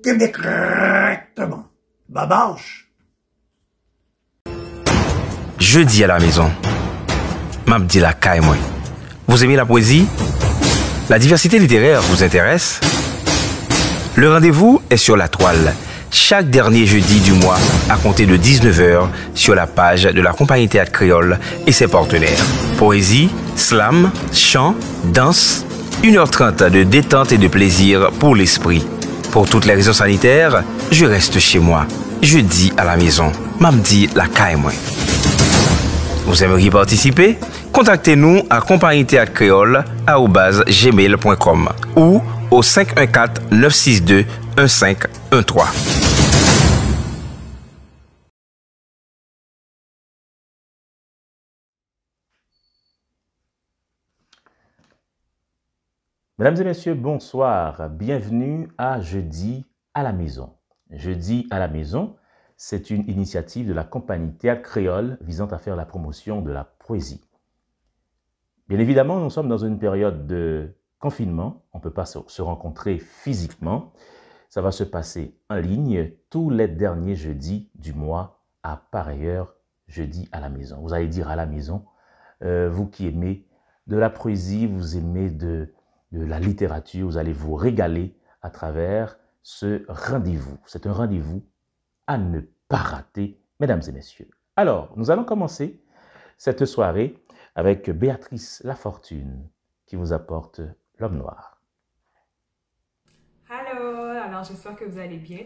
Correctement. Babache. Jeudi à la maison. M'abdi la caille moi. Vous aimez la poésie? La diversité littéraire vous intéresse? Le rendez-vous est sur la toile. Chaque dernier jeudi du mois, à compter de 19h, sur la page de la Compagnie Théâtre Créole et ses partenaires. Poésie, slam, chant, danse, 1h30 de détente et de plaisir pour l'esprit. Pour toutes les raisons sanitaires, je reste chez moi. Jeudi à la maison. M'abdi la caille moi. Vous aimeriez participer? Contactez-nous à compagnietheatrecreole@gmail.com ou au 514-962-1513. Mesdames et messieurs, bonsoir. Bienvenue à Jeudi à la maison. Jeudi à la maison, c'est une initiative de la Compagnie Théâtre Créole visant à faire la promotion de la poésie. Bien évidemment, nous sommes dans une période de confinement. On ne peut pas se rencontrer physiquement. Ça va se passer en ligne tous les derniers jeudis du mois à pareille heure, jeudi à la maison. Vous allez dire à la maison, vous qui aimez de la poésie, vous aimez de la littérature, vous allez vous régaler à travers ce rendez-vous. C'est un rendez-vous à ne pas rater, mesdames et messieurs. Alors, nous allons commencer cette soirée avec Béatrice Lafortune qui vous apporte L'Homme Noir. Allô, alors j'espère que vous allez bien.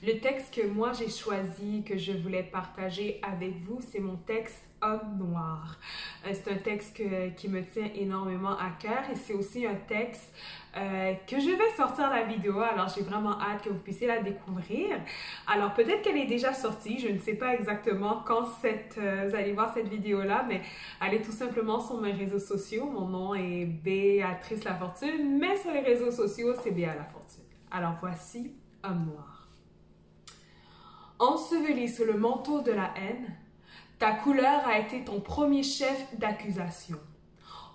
Le texte que moi j'ai choisi, que je voulais partager avec vous, c'est mon texte Homme Noir. C'est un texte qui me tient énormément à cœur et c'est aussi un texte que je vais sortir la vidéo. Alors j'ai vraiment hâte que vous puissiez la découvrir. Alors peut-être qu'elle est déjà sortie, je ne sais pas exactement quand vous allez voir cette vidéo-là, mais allez tout simplement sur mes réseaux sociaux. Mon nom est Béatrice Lafortune, mais sur les réseaux sociaux, c'est Béa Lafortune. Alors voici Homme Noir. Enseveli sous le manteau de la haine, ta couleur a été ton premier chef d'accusation.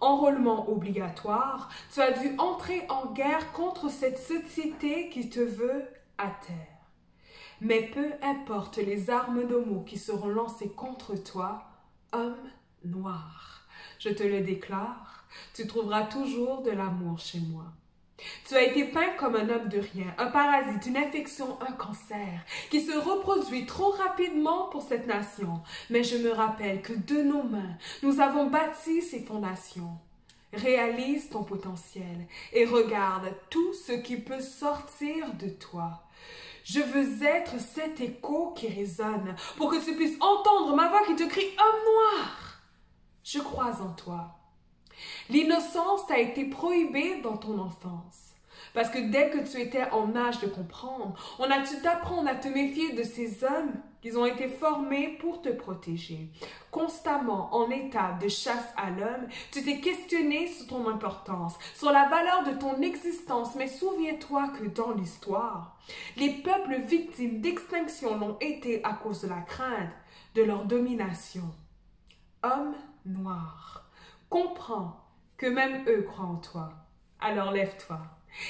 Enrôlement obligatoire, tu as dû entrer en guerre contre cette société qui te veut à terre. Mais peu importe les armes de mots qui seront lancées contre toi, homme noir, je te le déclare, tu trouveras toujours de l'amour chez moi. Tu as été peint comme un homme de rien, un parasite, une infection, un cancer, qui se reproduit trop rapidement pour cette nation. Mais je me rappelle que de nos mains, nous avons bâti ces fondations. Réalise ton potentiel et regarde tout ce qui peut sortir de toi. Je veux être cet écho qui résonne pour que tu puisses entendre ma voix qui te crie « Homme noir !» Je crois en toi. L'innocence t'a été prohibée dans ton enfance. Parce que dès que tu étais en âge de comprendre, on a dû t'apprendre à te méfier de ces hommes qui ont été formés pour te protéger. Constamment en état de chasse à l'homme, tu t'es questionné sur ton importance, sur la valeur de ton existence. Mais souviens-toi que dans l'histoire, les peuples victimes d'extinction l'ont été à cause de la crainte de leur domination. Homme noir, comprends que même eux croient en toi. Alors lève-toi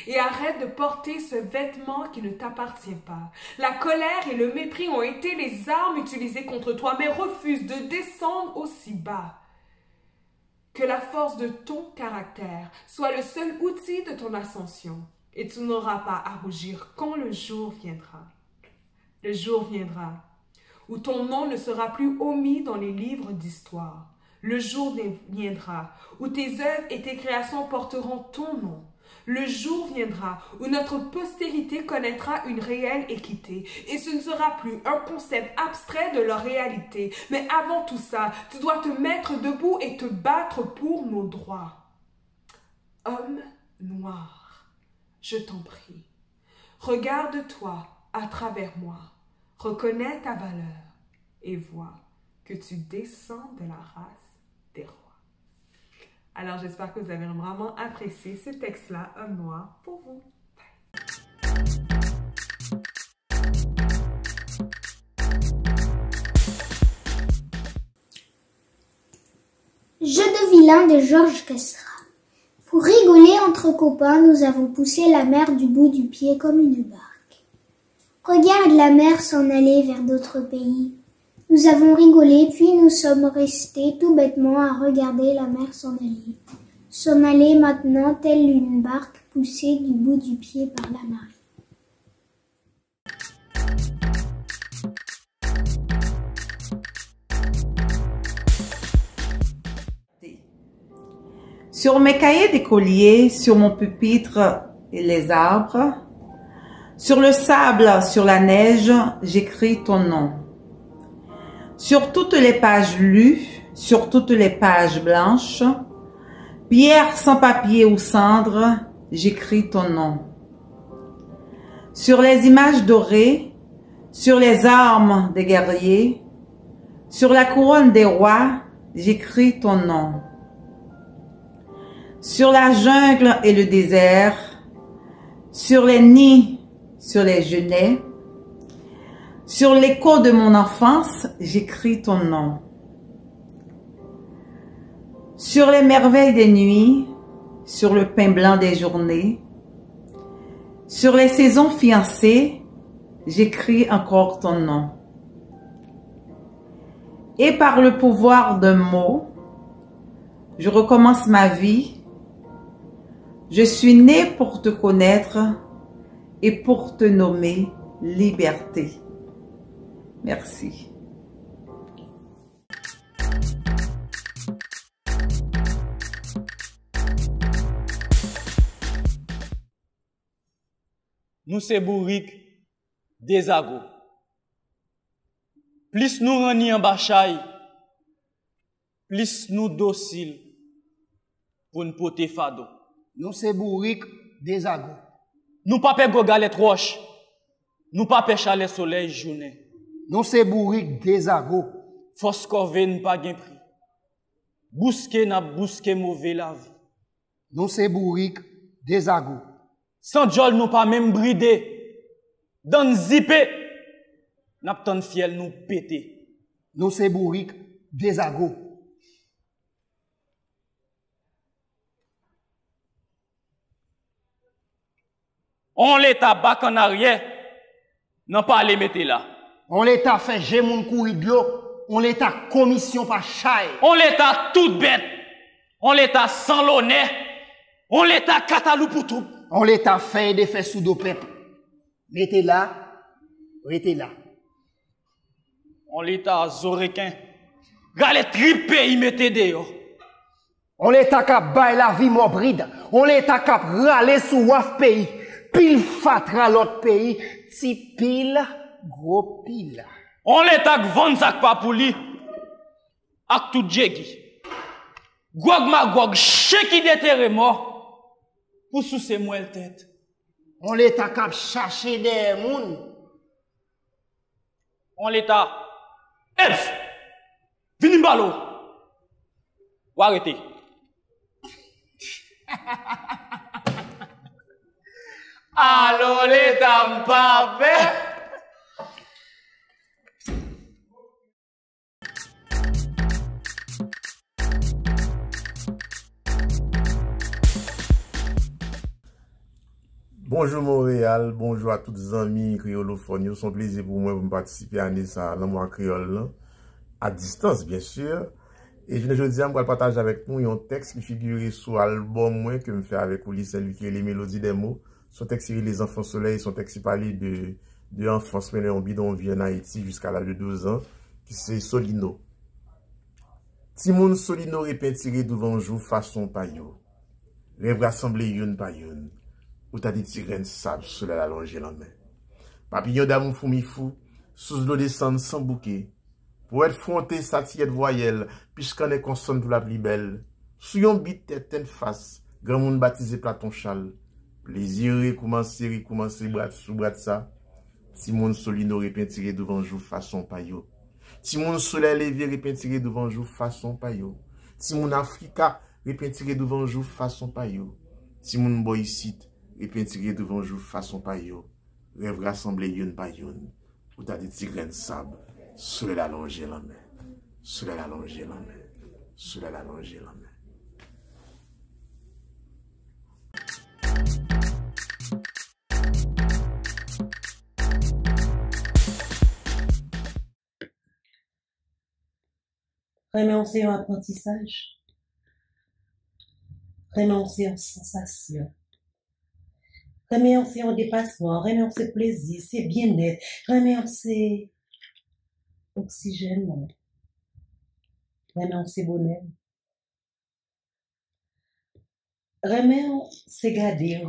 et arrête de porter ce vêtement qui ne t'appartient pas. La colère et le mépris ont été les armes utilisées contre toi, mais refuse de descendre aussi bas. Que la force de ton caractère soit le seul outil de ton ascension et tu n'auras pas à rougir quand le jour viendra. Le jour viendra où ton nom ne sera plus omis dans les livres d'histoire. Le jour viendra où tes œuvres et tes créations porteront ton nom. Le jour viendra où notre postérité connaîtra une réelle équité et ce ne sera plus un concept abstrait de leur réalité. Mais avant tout ça, tu dois te mettre debout et te battre pour nos droits. Homme noir, je t'en prie, regarde-toi à travers moi, reconnais ta valeur et vois que tu descends de la race des rois. Alors, j'espère que vous avez vraiment apprécié ce texte-là, Homme noir, pour vous. Jeu de vilain de Georges Cassera. Pour rigoler entre copains, nous avons poussé la mer du bout du pied comme une barque. Regarde la mer s'en aller vers d'autres pays. Nous avons rigolé, puis nous sommes restés tout bêtement à regarder la mer s'en aller. S'en aller maintenant telle une barque poussée du bout du pied par la marée. Sur mes cahiers d'écolier, sur mon pupitre et les arbres, sur le sable, sur la neige, j'écris ton nom. Sur toutes les pages lues, sur toutes les pages blanches, pierre sans papier ou cendre, j'écris ton nom. Sur les images dorées, sur les armes des guerriers, sur la couronne des rois, j'écris ton nom. Sur la jungle et le désert, sur les nids, sur les genêts, sur l'écho de mon enfance, j'écris ton nom. Sur les merveilles des nuits, sur le pain blanc des journées, sur les saisons fiancées, j'écris encore ton nom. Et par le pouvoir d'un mot, je recommence ma vie. Je suis né pour te connaître et pour te nommer liberté. Merci. Nous c'est bourrique des agos. Plus nous reni en bachai, plus nous dociles pour nous porter fado. Nous c'est bourrique des agos. Nous pas perdre galette roche. Nous pas pêcher chalet soleil journée. Nous c'est bourrique des agos. Force corvée nous pas gain prix. Bousquer n'a bousquer mauvais la vie. Nous c'est bourrique des agos. Sans jol nous pas même bridé. Dans zippé, n'a pas fiel nous pété. Nous c'est bourrique des agos. On l'état bac en arrière, non pas les mettre là. On l'état fait j'ai mon courir de l'eau. On l'état commission par chaille. On l'état toute bête. On l'état sans l'honneur. On l'état catalou pour tout. On l'état fait des faits sous dos peuple. Mettez là, restez là. On l'état zorequin. Gale tripé y mettez dehors. On l'état cap bail la vie mobride. On l'état cap râler sous waf pays. Pile fatra l'autre pays. Ti pile, gros pile. On l'état vendre sak pa pour lui. Ak tout djegi. Gog ma gog cheki déterre mort. Pour sous ses moelle tête. On l'état cap chercher des moun. On l'état. Eps! Vini mbalo. Ou arrêtez. Allô l'état m'pape. Bonjour Montréal, bonjour à tous les amis créolophones. C'est un plaisir pour moi de participer à ça dans mon créole, à distance bien sûr. Et je dis à moi partager avec nous un texte qui figure sur l'album que je fais avec Ulysse Saint-Louis qui est les mélodies des mots. Son texte est Les Enfants Soleil, son texte parle de enfance menée en bidonville en Haïti jusqu'à l'âge de 12 ans, qui c'est Solino. Timoun Solino repentiré devant jour façon paillot. Rêve rassemblé youn pa youn. Ou t'as dit tirène sable sous la longe la main. Papillon d'amour fou mi fou, sous l'eau descend sans bouquet. Pour être fronté satire de voyelle, puisqu'on est consonne pour la plus belle. Sous yon bit tête face, grand monde baptisé Platon Chal. Plaisir recommencer brat sous brat ça. Timon Solino repentiré devant jour façon paillot. Timon soleil levé repentiré devant jour façon paillot. Timon Africa repentiré devant jour façon paillot. Timon Boycite repentiré devant jour façon paillot. Rêve rassemblé yon pa yon. Ou t'as des tigres sable. Soleil allongé la main. Soleil allongé la main. Soleil allongé la main. Vraiment, c'est un apprentissage. Vraiment, c'est une sensation. Vraiment, c'est un dépassement. Vraiment, c'est plaisir, c'est bien-être. Vraiment, c'est oxygène. Vraiment, c'est bonheur. Vraiment, c'est garder.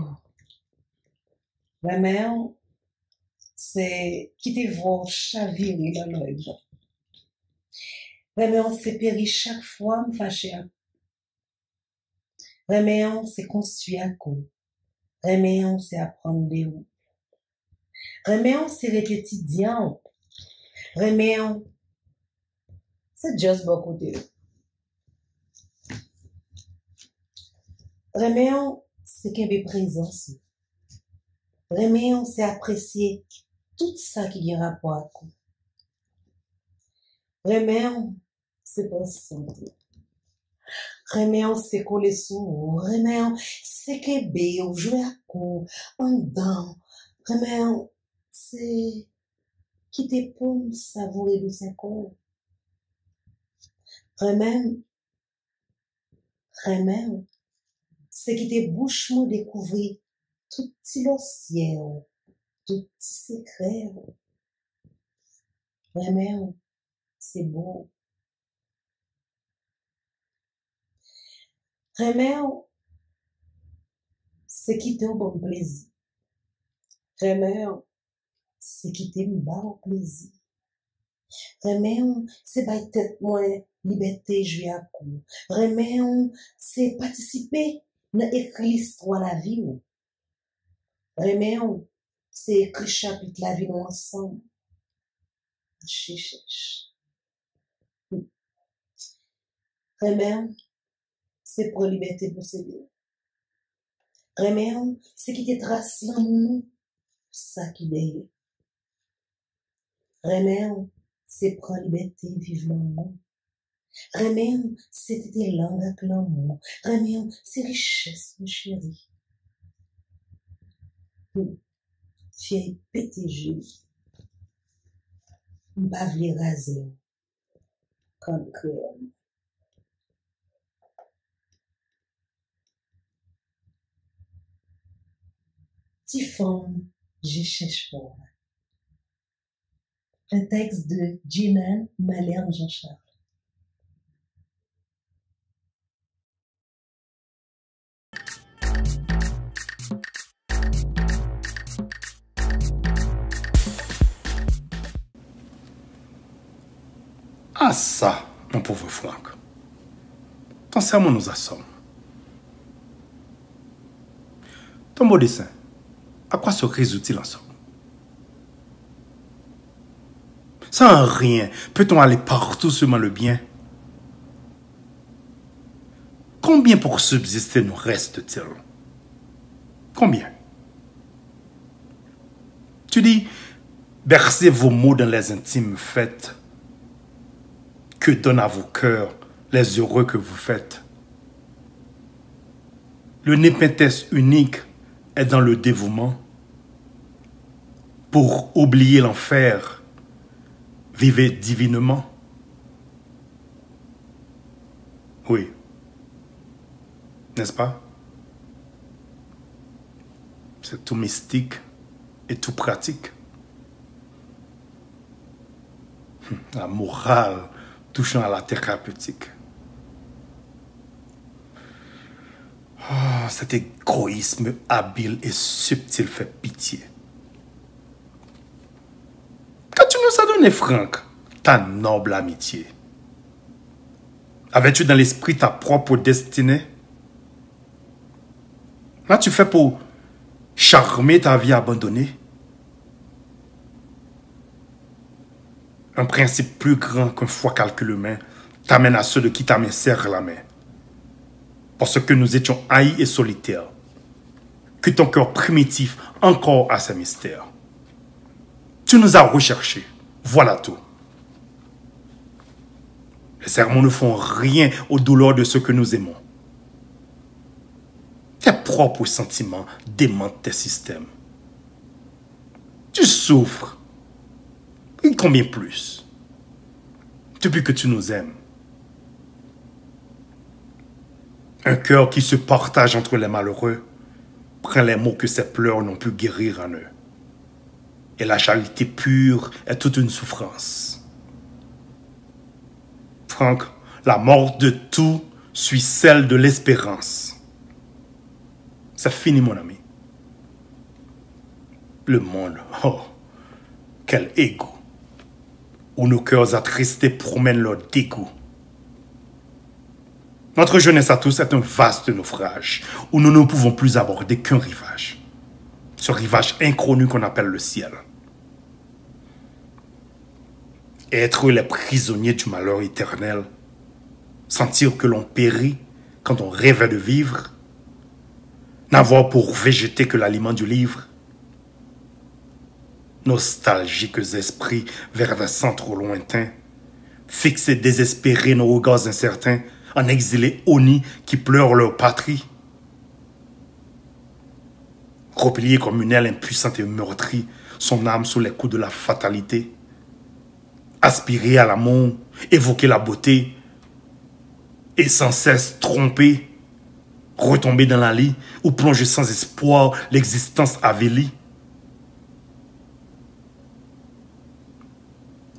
Vraiment, c'est quitter vos chavirer dans l'œil. Vraiment, c'est périr chaque fois, me fâcher à. Vraiment, c'est construire à coup. Vraiment, c'est apprendre des mots. Vraiment, c'est répétition. Vraiment, c'est juste beaucoup de. Vraiment, c'est qu'il y a présence. Vraiment, c'est apprécier tout ça qui a rapport à vous. Vraiment, c'est penser. Vraiment, c'est coller sous. Vraiment, c'est qu'aimer, jouer à coup, en dedans. Vraiment, c'est quitter pour savourer de ses corps. Vraiment, c'est quitter bouche moi découvrir tout petit ciel, tout petit secret. Vraiment, c'est beau. Vraiment, c'est quitter un bon plaisir. Vraiment, c'est quitter un bon plaisir. Vraiment, c'est pas tête moins liberté jouer à coup. Vraiment, c'est participer dans écrire l'histoire de la vie. Vraiment, c'est écrire chapitre la vie ensemble. Vraiment, c'est pour liberté posséder. Vraiment, c'est qui te trace dans nous, ça qui est. Vraiment, c'est pour liberté vivre dans nous. Vraiment, c'est tes langues avec l'amour. Vraiment, c'est richesse, mon chéri. Fier PTG. M'bave les raser. Comme créole. Petit femme, je cherche pour. Un texte de Jinan Malherbe Jean-Charles. Ah ça, mon pauvre Franck. Ton serment nous assomme. Ton beau dessin, à quoi se résout-il en somme? Sans rien, peut-on aller partout seulement le bien? Combien pour subsister nous reste-t-il? Combien? Tu dis, bercez vos mots dans les intimes fêtes. Que donnent à vos cœurs les heureux que vous faites. Le népenthes unique est dans le dévouement. Pour oublier l'enfer, vivez divinement. Oui. N'est-ce pas? C'est tout mystique et tout pratique. La morale touchant à la thérapeutique. Oh, cet égoïsme habile et subtil fait pitié. Quand tu nous as donné, Franck, ta noble amitié, avais-tu dans l'esprit ta propre destinée? Là, tu fais pour charmer ta vie abandonnée. Un principe plus grand qu'un foie calcul humain t'amène à ceux de qui ta main serre la main. Parce que nous étions haïs et solitaires. Que ton cœur primitif encore a ses mystères. Tu nous as recherchés. Voilà tout. Les sermons ne font rien aux douleurs de ceux que nous aimons. Tes propres sentiments démentent tes systèmes. Tu souffres. Et combien plus? Depuis que tu nous aimes, Un cœur qui se partage entre les malheureux prend les maux que ses pleurs n'ont pu guérir en eux. Et la charité pure est toute une souffrance. Franck, la mort de tout suit celle de l'espérance. C'est fini, mon ami. Le monde, oh, quel égout, où nos cœurs attristés promènent leur dégoût. Notre jeunesse à tous est un vaste naufrage, où nous ne pouvons plus aborder qu'un rivage. Ce rivage inconnu qu'on appelle le ciel. Être les prisonniers du malheur éternel, sentir que l'on périt quand on rêvait de vivre, n'avoir pour végéter que l'aliment du livre, nostalgiques esprits vers des centres lointains, fixer désespérés nos regards incertains, en exilés honnis qui pleurent leur patrie. Replié comme une aile impuissante et meurtrie, son âme sous les coups de la fatalité. Aspirer à l'amour, évoquer la beauté, et sans cesse tromper, retomber dans la lie, ou plonger sans espoir l'existence avélie.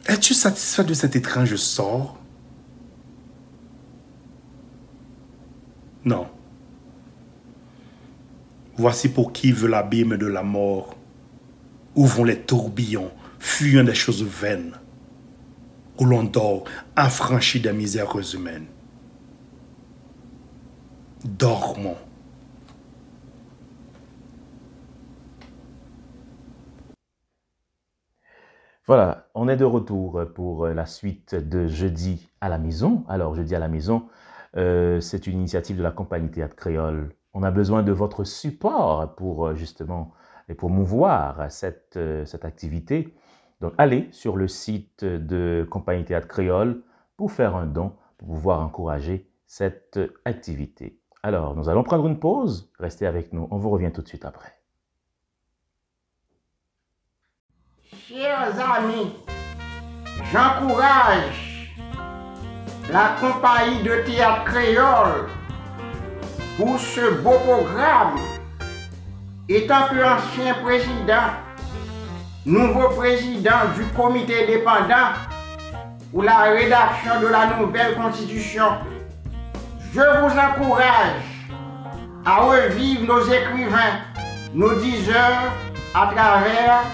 Es-tu satisfait de cet étrange sort? Non. Voici pour qui veut l'abîme de la mort, où vont les tourbillons, fuyant des choses vaines, où l'on dort affranchi des misères humaines. Dormons. Voilà, on est de retour pour la suite de Jeudi à la maison. Alors, Jeudi à la maison, c'est une initiative de la compagnie Théâtre Créole. On a besoin de votre support pour justement et pour mouvoir cette activité. Donc, allez sur le site de compagnie Théâtre Créole pour faire un don, pour pouvoir encourager cette activité. Alors, nous allons prendre une pause. Restez avec nous. On vous revient tout de suite après. Chers amis, j'encourage la compagnie de théâtre créole pour ce beau programme. Étant que ancien président, nouveau président du comité indépendant pour la rédaction de la nouvelle constitution, je vous encourage à revivre nos écrivains, nos diseurs à travers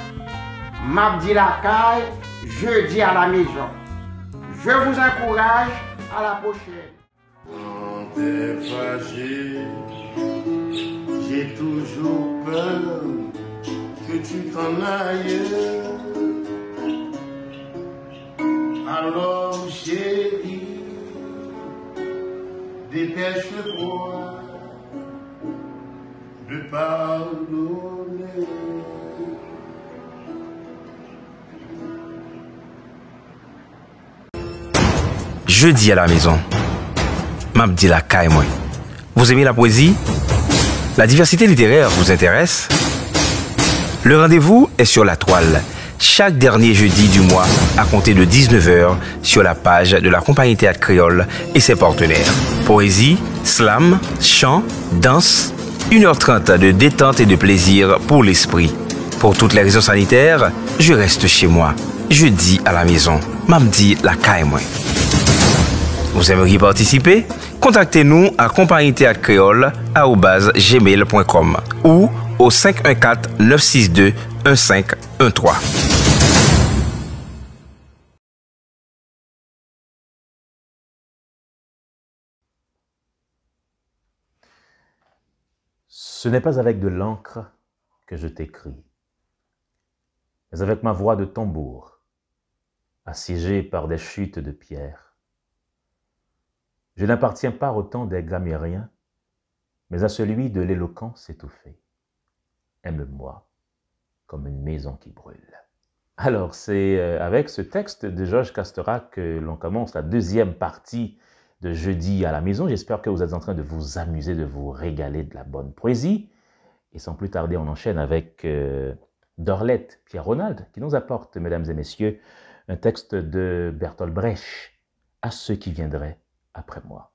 Mabdi Lakay, Jeudi à la maison. Je vous encourage à la prochaine. Quand t'es fâché, j'ai toujours peur que tu t'en ailles. Alors chérie, dépêche-toi de pardonner. Jeudi à la maison. Mabdi Lakay moi. Vous aimez la poésie? La diversité littéraire vous intéresse? Le rendez-vous est sur la toile, chaque dernier jeudi du mois à compter de 19h sur la page de la compagnie Théâtre Créole et ses partenaires. Poésie, slam, chant, danse, 1h30 de détente et de plaisir pour l'esprit. Pour toutes les raisons sanitaires, je reste chez moi. Jeudi à la maison. Mabdi Lakay moi. Vous aimeriez participer? Contactez-nous à compagnietheatrecreole@gmail.com ou au 514-962-1513. Ce n'est pas avec de l'encre que je t'écris, mais avec ma voix de tambour, assiégée par des chutes de pierre. Je n'appartiens pas au temps des grammairiens, mais à celui de l'éloquence étouffée. Aime-moi comme une maison qui brûle. Alors, c'est avec ce texte de Georges Castorac que l'on commence la deuxième partie de Jeudi à la maison. J'espère que vous êtes en train de vous amuser, de vous régaler de la bonne poésie. Et sans plus tarder, on enchaîne avec Dorlette Pierre-Ronald qui nous apporte, mesdames et messieurs, un texte de Bertolt Brecht, « À ceux qui viendraient après moi ».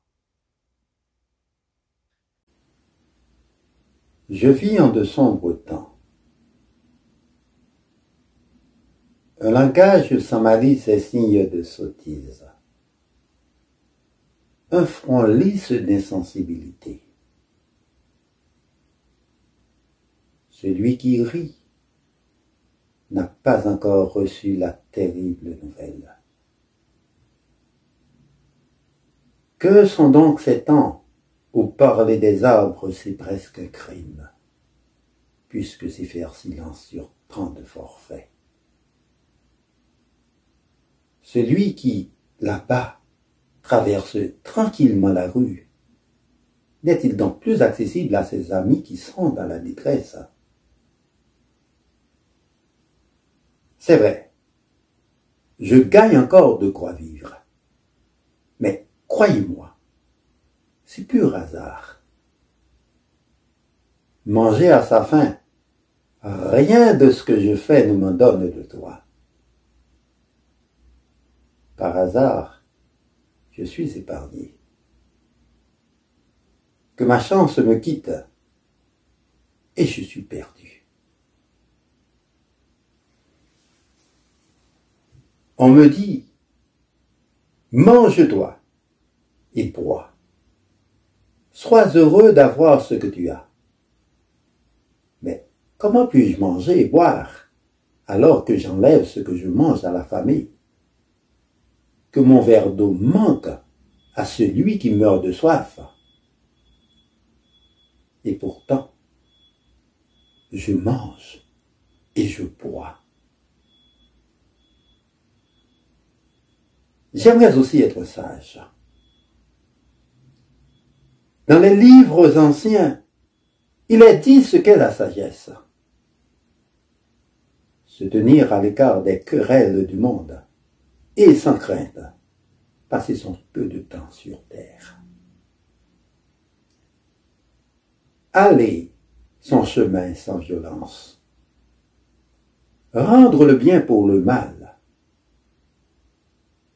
Je vis en de sombres temps. Un langage sans malice est signe de sottise. Un front lisse d'insensibilité. Celui qui rit n'a pas encore reçu la terrible nouvelle. Que sont donc ces temps où parler des arbres c'est presque un crime, puisque c'est faire silence sur tant de forfaits. Celui qui, là-bas, traverse tranquillement la rue, n'est-il donc plus accessible à ses amis qui sont dans la détresse? C'est vrai, je gagne encore de quoi vivre, mais croyez-moi, c'est pur hasard. Manger à sa faim, rien de ce que je fais ne m'en donne de toi. Par hasard, je suis épargné. Que ma chance me quitte, et je suis perdu. On me dit, mange-toi et bois. Sois heureux d'avoir ce que tu as. Mais comment puis-je manger et boire alors que j'enlève ce que je mange à la famille? Que mon verre d'eau manque à celui qui meurt de soif. Et pourtant, je mange et je bois. J'aimerais aussi être sage. Dans les livres anciens, il est dit ce qu'est la sagesse. Se tenir à l'écart des querelles du monde et sans crainte, passer son peu de temps sur terre. Aller son chemin sans violence. Rendre le bien pour le mal.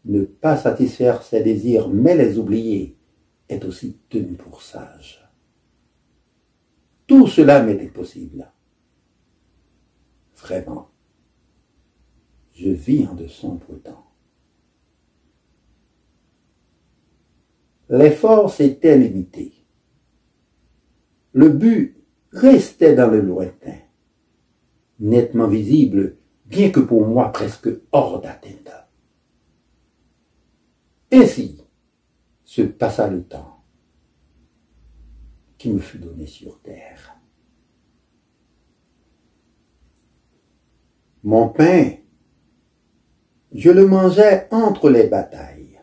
Ne pas satisfaire ses désirs mais les oublier est aussi tenu pour sage. Tout cela m'était possible. Vraiment, je vis en de sombres temps. Les forces étaient limitées. Le but restait dans le lointain, nettement visible, bien que pour moi presque hors d'atteinte. Ainsi se passa le temps qui me fut donné sur terre. Mon pain, je le mangeais entre les batailles.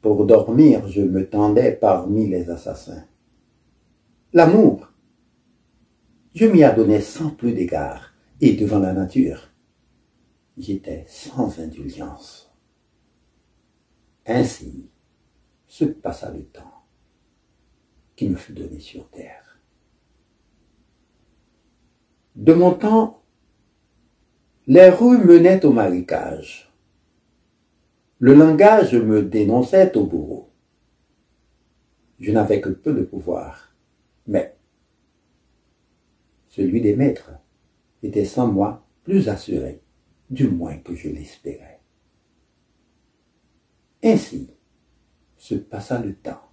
Pour dormir, je me tendais parmi les assassins. L'amour, je m'y adonnais sans plus d'égard, et devant la nature, j'étais sans indulgence. Ainsi se passa le temps qui me fut donné sur terre. De mon temps, les rues menaient au marécage. Le langage me dénonçait au bourreau. Je n'avais que peu de pouvoir, mais celui des maîtres était sans moi plus assuré, du moins que je l'espérais. Ainsi se passa le temps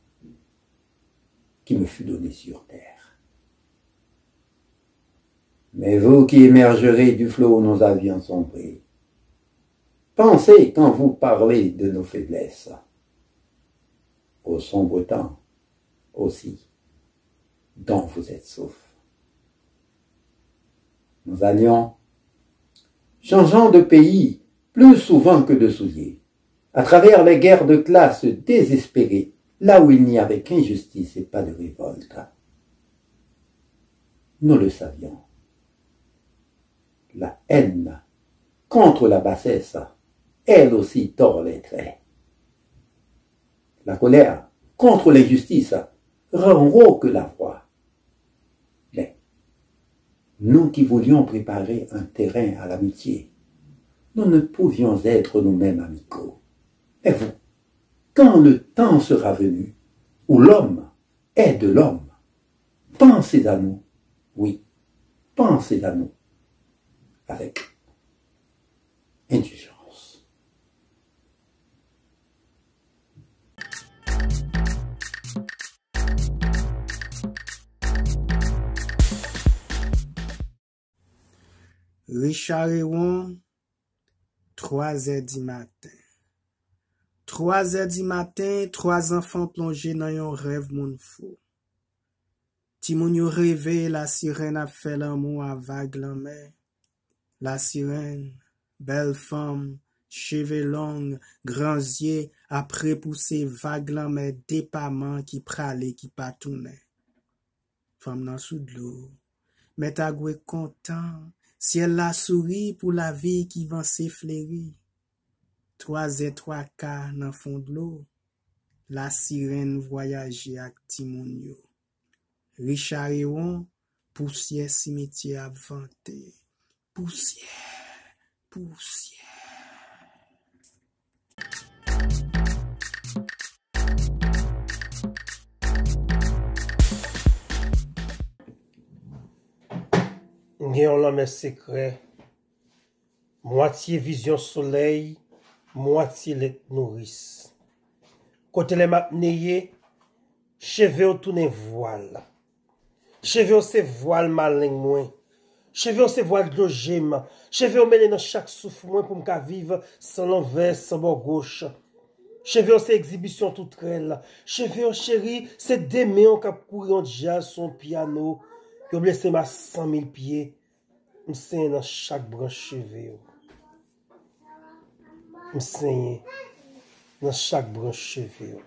qui me fut donné sur terre. Mais vous qui émergerez du flot où nos avions sombrés, pensez quand vous parlez de nos faiblesses. Au sombre temps aussi, dont vous êtes sauf. Nous allions, changeant de pays plus souvent que de souliers, à travers les guerres de classe désespérées, là où il n'y avait qu'injustice et pas de révolte. Nous le savions. La haine contre la bassesse, elle aussi tord les traits. La colère contre l'injustice rend rauque la voix. Mais nous qui voulions préparer un terrain à l'amitié, nous ne pouvions être nous-mêmes amicaux. Et vous, quand le temps sera venu, où l'homme est de l'homme, Pensez à nous. Oui, pensez à nous. Avec indulgence. Richard Héron, 3h du matin. 3h du matin, 3 enfants plongés dans un rêve moun fou. Ti moun yo rêvé, la sirène a fait l'amour à vague la mer. La sirène, belle femme, cheveux longs, grands yeux, après pousser vague la mer, dépamant qui pralait, qui patounait. Femme nan sous de l'eau, mais ta goué content, si elle la sourit pour la vie qui va s'effleurer. 3h03 dans fond de l'eau, la sirène voyageait avec ti moun yo. Richard Héron, poussière cimetière avanté. Poussière, poussière. Gen l'homme secret, moitié vision soleil, moitié let nourrice. Côté les mapneye, cheveux tourne voile. Cheveux c'est voile malin moins. Cheveux c'est voile de gemme. Cheveux mené dans chaque souffle moins pour m'ka vivre sans l'envers, sans bord gauche. Cheveux c'est exhibition toute relle. Cheveux chéri, c'est demain on cap courir en jazz son piano. Yo blessé ma 100 000 pieds. M'saigne dans chaque branche cheveux. M'saigne dans chaque branche cheveux.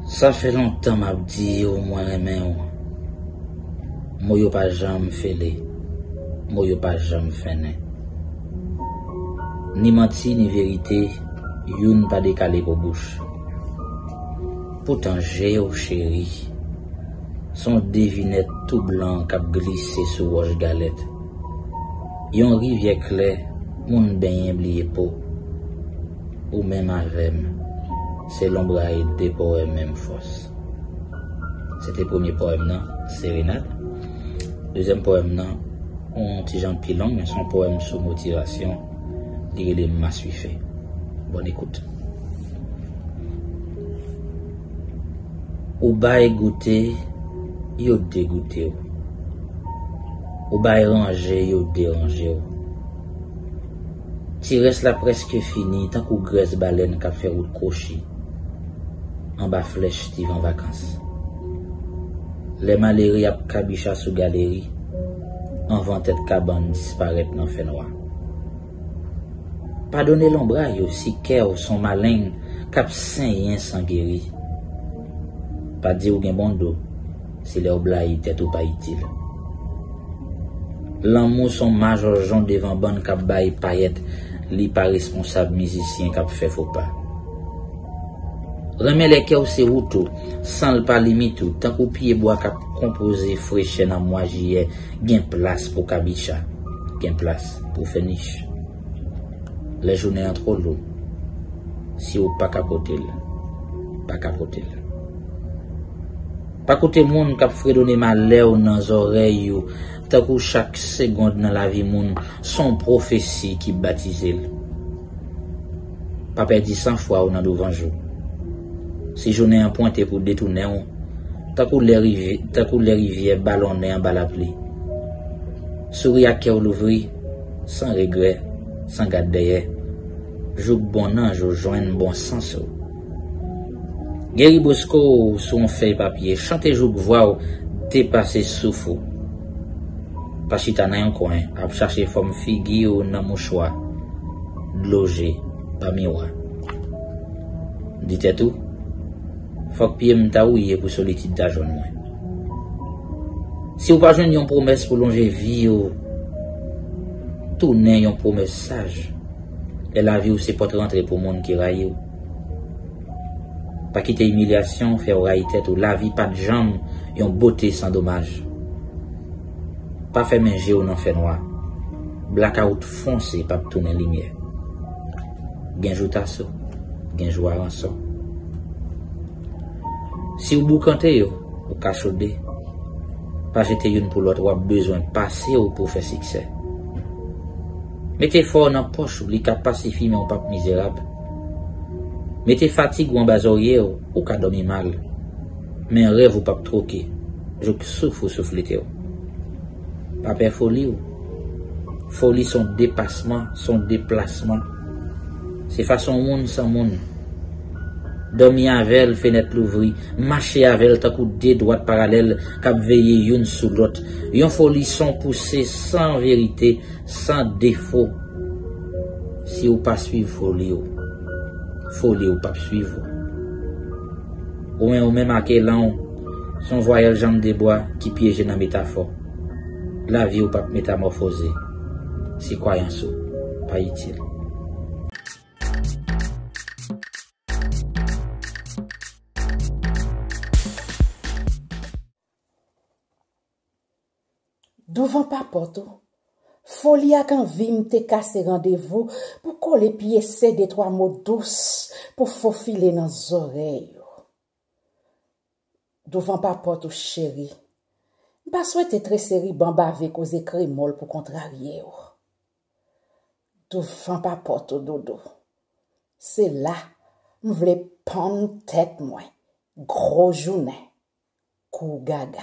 Ça fait longtemps m'a dit au moins aimer moi yo pas jamais fêlé. Moi yo pas jamais fêné. Ni menti ni vérité, youn pas décalé pour bouche. Pourtant j'ai au chéri, son devinette tout blanc cap glissé sur roche galette. Yon rivière clair, moun ben oublié peau. Ou même avem, c'est l'ombraille des poèmes même force. C'était le premier poème non, Sérénade. Deuxième poème non, on petit Jean Pilon, mais son poème sous motivation. Il est m'a suivi. Bonne écoute. Ou bail goûter, yo dégoûté. Ou bail ranger, yo déranger. Ti reste là presque fini, tant qu'ou graisse baleine k'ap fait route crochi. En bas flèche ti en vacances. Les malheureux ap kabicha sous galerie, en vent tête cabane disparaître dans fait noir. Pardonnez l'ombraille si cœur son malin, cap sain rien sans guéri. Pas dire ou gen bon dos, si leur blaye tête ou pas utile. L'amour son major Jean devant bonne cap baye paillette, li pas responsable musicien cap fait faux pas. Remet les cœurs c'est route, sans le pas limite tout, tant qu'au pied bois cap composé fraîche dans mois juillet, gen place pour kabicha, gen place pour finish. Les journées en trop lourd. Si ou pas capoter, pas capoter. Pas côté monde qui fredonner malheur dans les oreilles, tant que chaque seconde dans la vie monde, son prophétie qui baptise. Pas perdre 100 fois ou dans devant jour. Si journée en pointé pour détourner, tant que les rivières ballonner en bas la pluie. Sourire à cœur l'ouvrir, sans regret. Sans garde derrière, joue bon ange, joigne bon sens. Guéri Bosco, sur un feuille papier, chante joue voix, dépasser souffle. Pas chita dans un coin, à chercher forme figure dans mouchoir, loger, pas miroir. Dites tout, faut que pied m'taouille pour solitude ta journée. Si vous pas joindre une promesse pour longer vie, tourner yon promesse sage. Et la vie ou c'est pas rentrer pour monde qui raille. Pas quitter humiliation, faire raille tête ou la vie pas de jambes, yon beauté sans dommage. Pas faire manger ou non fait noir. Blackout foncé pas tourner lumière. gen joutasso, gen joua rançon. Si ou boukante yo, ou kachode, pas jete yon pour l'autre, ou a besoin de passer ou pour faire succès. Mettez fort dans poche, oubli qu'à pacifier mais on pas misérable. Mettez fatigue ou en bas oreiller ou qu'à dormir mal. Mais un rêve ou pas troquer. Je souffre ou souffleter. Pas peur folie ou. Folie son dépassement, son déplacement. C'est façon monde sans monde. Dormir avec fenêtre l'ouvri, marcher avec tant coup deux droites parallèles, cap veiller une sous l'autre. Yon folie son poussé sans vérité, sans défaut. Si ou pas suivre folie ou pas suivre. Ou même à quel an, son voyage jambe de bois qui piège dans métaphore. La vie ou pas métamorphosée. Si croyance ou pas utile. Devant papote, folie ak envie m'te casse rendez-vous pour coller pièce des trois mots douces pour faufiler dans les oreilles. Devant papote chéri, pas souhaiter très série bamba avec aux écrits molle pour contrarier. Devant papote dodo, c'est là m'vle prendre tête moi, gros journée, kou gaga.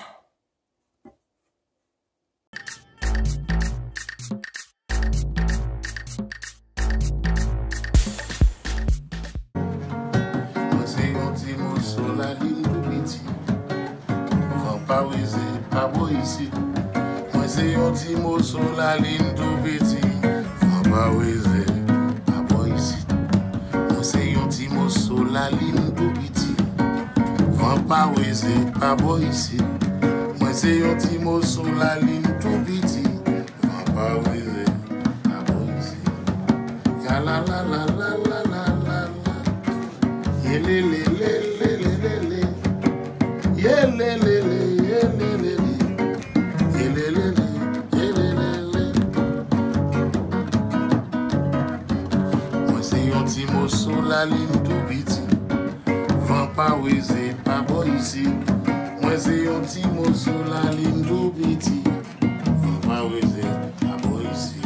Pas beau ici. Moi c'est un petit mot sur la ligne tout petit. Pas osé, pas beau ici. Moi c'est un petit mot sur la ligne tout petit. Pas osé, pas beau ici. Moi c'est un petit mot sur la ligne tout petit. Pas osé, pas beau ici. Ya la la la la la la la. Yele le le le le le le. Yele le le. Sur la ligne tout petit, vent pas osé, pas beau ici. Moi c'est un petit mot sur la ligne tout petit, vent pas osé, pas beau ici.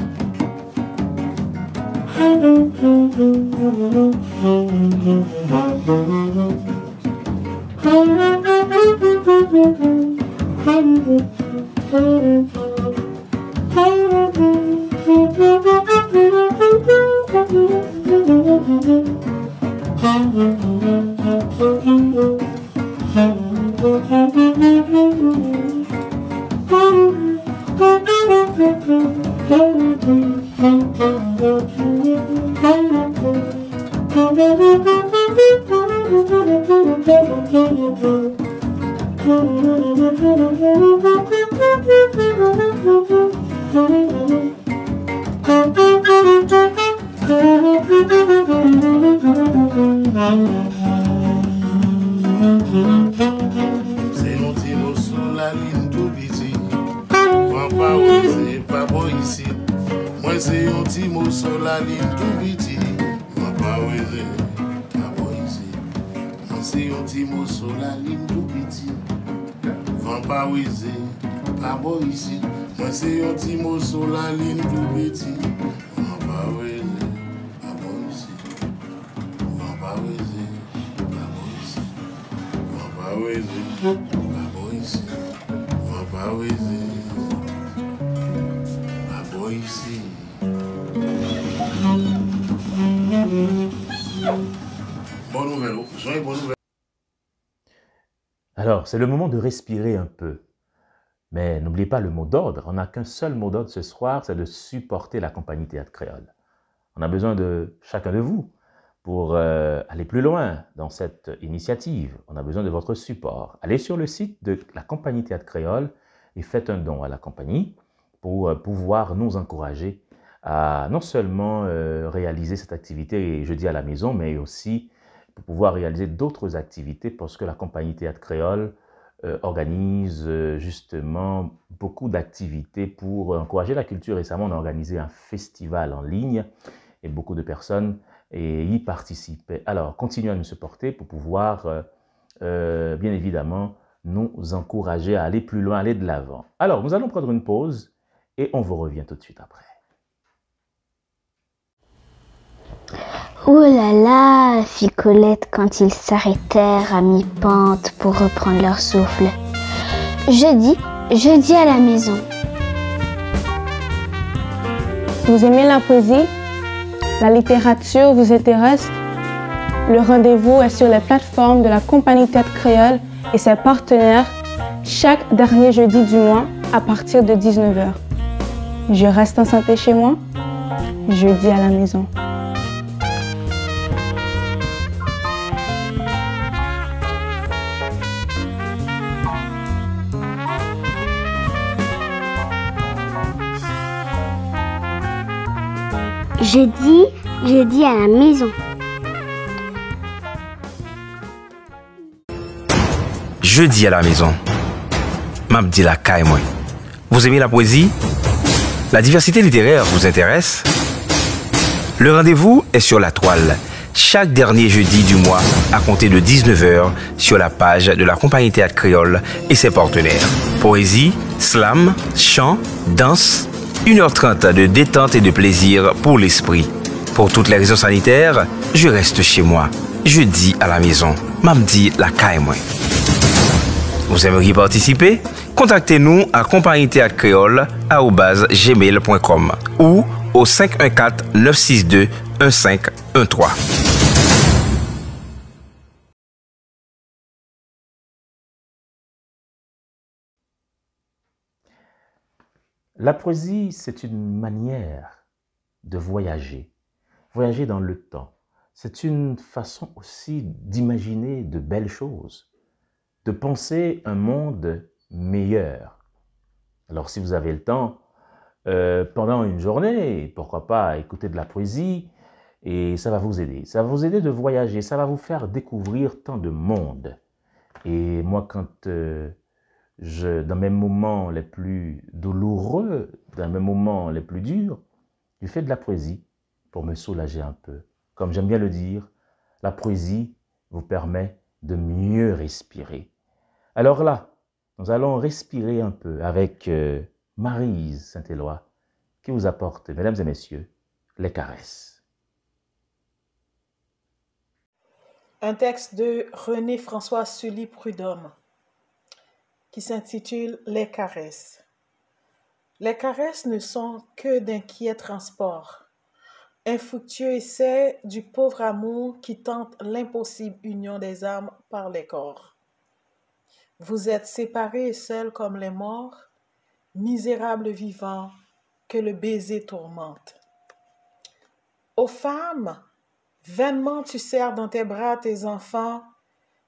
C'est un petit mot sur la ligne tout petit. Vent pas osé, pas beau ici. Moi c'est un petit mot sur la ligne tout petit. Vent pas osé, pas beau ici. Moi c'est un petit mot sur la ligne tout petit. Vent pas osé, pas beau ici. Moi c'est un petit mot sur la ligne tout petit. Vent pas osé, pas beau ici. Vent pas osé, pas beau ici. Vent pas osé, pas beau ici. Vent pas osé, pas beau ici. Bonne nouvelle, bonne nouvelle. Alors, c'est le moment de respirer un peu. Mais n'oubliez pas le mot d'ordre. On n'a qu'un seul mot d'ordre ce soir, c'est de supporter la compagnie Théâtre Créole. On a besoin de chacun de vous pour aller plus loin dans cette initiative. On a besoin de votre support. Allez sur le site de la compagnie Théâtre Créole et faites un don à la compagnie pour pouvoir nous encourager à non seulement réaliser cette activité jeudi à la maison, mais aussi pour pouvoir réaliser d'autres activités parce que la compagnie Théâtre Créole organise justement beaucoup d'activités pour encourager la culture. Récemment, on a organisé un festival en ligne et beaucoup de personnes et y participer. Alors, continuez à nous supporter pour pouvoir, bien évidemment, nous encourager à aller plus loin, aller de l'avant. Alors, nous allons prendre une pause et on vous revient tout de suite après. Oh là là, fit Colette quand ils s'arrêtèrent à mi-pente pour reprendre leur souffle. Jeudi à la maison. Vous aimez la poésie? La littérature vous intéresse? Le rendez-vous est sur les plateformes de la Compagnie Théâtre Créole et ses partenaires chaque dernier jeudi du mois à partir de 19h. Je reste en santé chez moi, jeudi à la maison. Jeudi à la maison. Jeudi à la maison. M'abdi la caille moi. Vous aimez la poésie? La diversité littéraire vous intéresse? Le rendez-vous est sur la toile, chaque dernier jeudi du mois à compter de 19h sur la page de la Compagnie Théâtre Créole et ses partenaires. Poésie, slam, chant, danse, 1h30 de détente et de plaisir pour l'esprit. Pour toutes les raisons sanitaires, je reste chez moi. Jeudi à la maison. M'abdi la caille moi. Vous aimeriez participer? Contactez-nous à compagnietheatrecreole@gmail.com ou au 514-962-1513. La poésie, c'est une manière de voyager dans le temps. C'est une façon aussi d'imaginer de belles choses, de penser un monde meilleur. Alors, si vous avez le temps, pendant une journée, pourquoi pas écouter de la poésie, et ça va vous aider. Ça va vous aider de voyager, ça va vous faire découvrir tant de monde. Et moi, quand dans mes moments les plus douloureux, dans mes moments les plus durs, je fais de la poésie pour me soulager un peu. Comme j'aime bien le dire, la poésie vous permet de mieux respirer. Alors là, nous allons respirer un peu avec Maryse Saint-Éloi qui vous apporte, mesdames et messieurs, les caresses. Un texte de René-François Sully-Prudhomme qui s'intitule « Les caresses ». Les caresses ne sont que d'inquiets transports, infructueux essais du pauvre amour qui tente l'impossible union des âmes par les corps. Vous êtes séparés et seuls comme les morts, misérables vivants que le baiser tourmente. Ô femme, vainement tu serres dans tes bras tes enfants,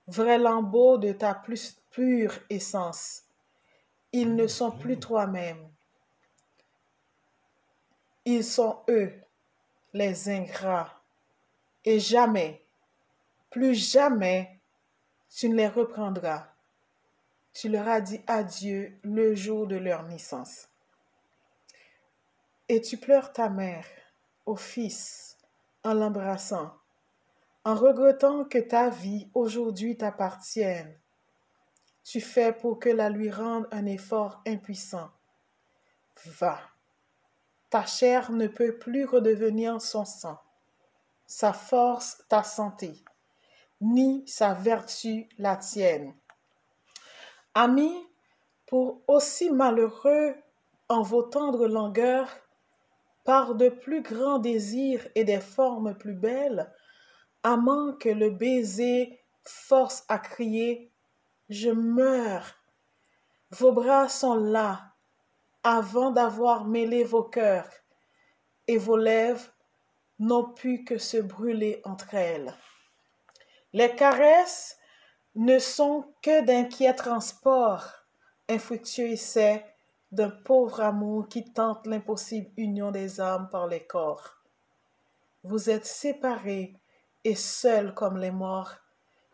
vrais lambeaux de ta plus pure essence. Ils ne sont plus toi-même. Ils sont eux, les ingrats. Et jamais, plus jamais, tu ne les reprendras. Tu leur as dit adieu le jour de leur naissance. Et tu pleures ta mère, ô fils, en l'embrassant, en regrettant que ta vie aujourd'hui t'appartienne. Tu fais pour que la lui rende un effort impuissant. Va, ta chair ne peut plus redevenir son sang, sa force ta santé, ni sa vertu la tienne. Amis, pour aussi malheureux en vos tendres langueurs, par de plus grands désirs et des formes plus belles, amants que le baiser force à crier, je meurs. Vos bras sont là, avant d'avoir mêlé vos cœurs, et vos lèvres n'ont pu que se brûler entre elles. Les caresses ne sont que d'inquiets transports, infructueux essais d'un pauvre amour qui tente l'impossible union des âmes par les corps. Vous êtes séparés et seuls comme les morts,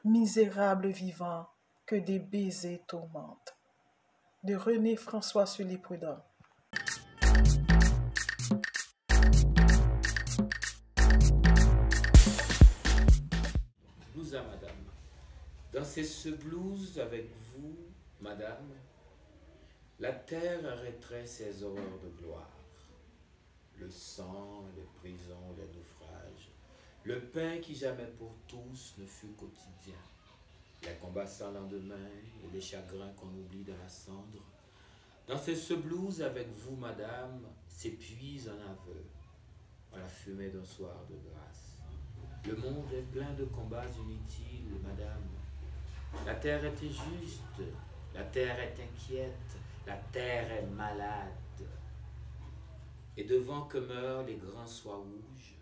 misérables vivants que des baisers tourmentent. De René-François Sully-Prudhomme. blues à madame. Dansez ce blues avec vous, madame. La terre arrêterait ses horreurs de gloire. Le sang, les prisons, les naufrages. Le pain qui jamais pour tous ne fut quotidien. Les combats sans lendemain et les chagrins qu'on oublie dans la cendre. Dansez ce blues avec vous, madame, s'épuise en aveu, à la fumée d'un soir de grâce. Le monde est plein de combats inutiles, madame. La terre est injuste, la terre est inquiète, la terre est malade. Et devant que meurent les grands soies rouges,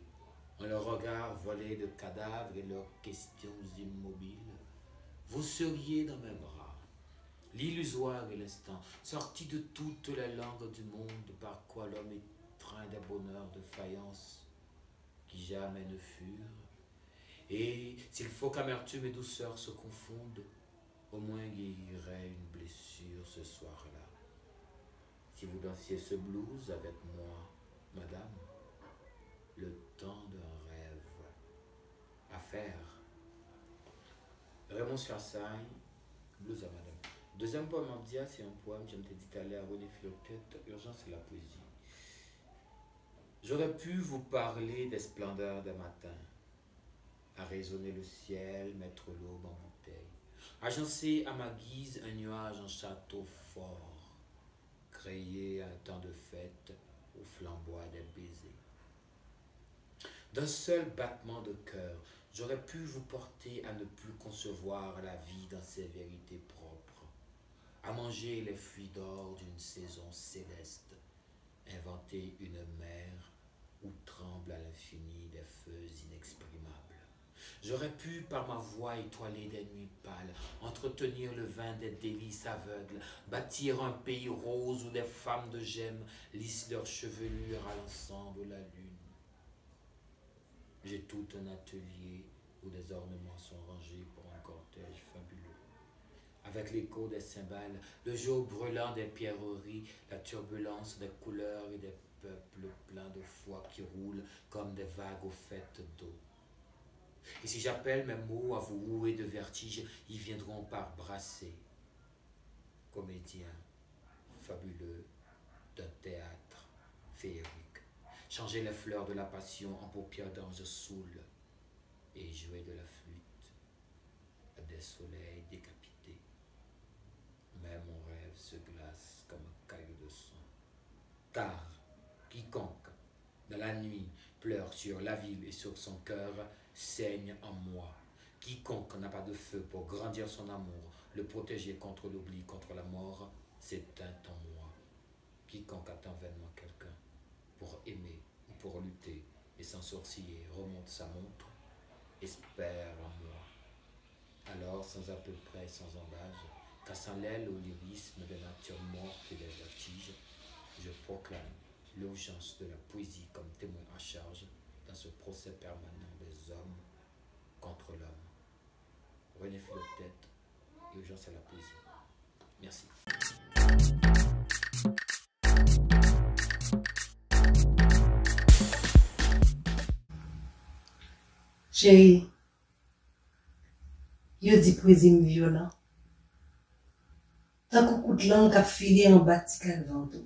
en leur regard volé de cadavres et leurs questions immobiles, vous seriez dans mes bras, l'illusoire et l'instant, sorti de toute la langue du monde par quoi l'homme étreint des bonheurs de faïence qui jamais ne furent. Et s'il faut qu'amertume et douceur se confondent, au moins guérirait une blessure ce soir-là. Si vous dansiez ce blues avec moi, madame, le temps d'un rêve à faire. Raymond Chassagne, blues à madame. Deuxième poème en dia, c'est un poème, je m'étais dit aller à René Philoctète, Urgence et la poésie. J'aurais pu vous parler des splendeurs des matins, à raisonner le ciel, mettre l'aube en bouteille, agencer à ma guise un nuage en château fort, créer un temps de fête au flamboie des baisers. D'un seul battement de cœur, j'aurais pu vous porter à ne plus concevoir la vie dans ses vérités propres, à manger les fruits d'or d'une saison céleste, inventer une mer où tremblent à l'infini des feux inexprimables. J'aurais pu, par ma voix étoilée des nuits pâles, entretenir le vin des délices aveugles, bâtir un pays rose où des femmes de gemmes lissent leurs chevelures à l'ensemble de la lune. J'ai tout un atelier où des ornements sont rangés pour un cortège fabuleux. Avec l'écho des cymbales, le jour brûlant des pierreries, la turbulence des couleurs et des peuples pleins de foi qui roulent comme des vagues aux fêtes d'eau. Et si j'appelle mes mots à vous rouer de vertige, ils viendront par brassées. Comédiens fabuleux d'un théâtre féerique. Changer les fleurs de la passion en paupières d'anges saouls et jouer de la flûte à des soleils décapités. Mais mon rêve se glace comme un caillou de sang. Car quiconque, dans la nuit, pleure sur la ville et sur son cœur, saigne en moi. Quiconque n'a pas de feu pour grandir son amour, le protéger contre l'oubli, contre la mort, s'éteint en moi. Quiconque attend vainement quelqu'un pour aimer ou pour lutter et sans sourciller remonte sa montre, espère en moi. Alors, sans à peu près, sans embâge, cassant l'aile au lyrisme des natures mortes et des vertiges, je proclame l'urgence de la poésie comme témoin à charge dans ce procès permanent des hommes contre l'homme. René Philoctète, Urgence à la poésie. Merci. Chérie, yo di poésie m violent. Tant qu'on coup de langue a filé en bâti calvanto.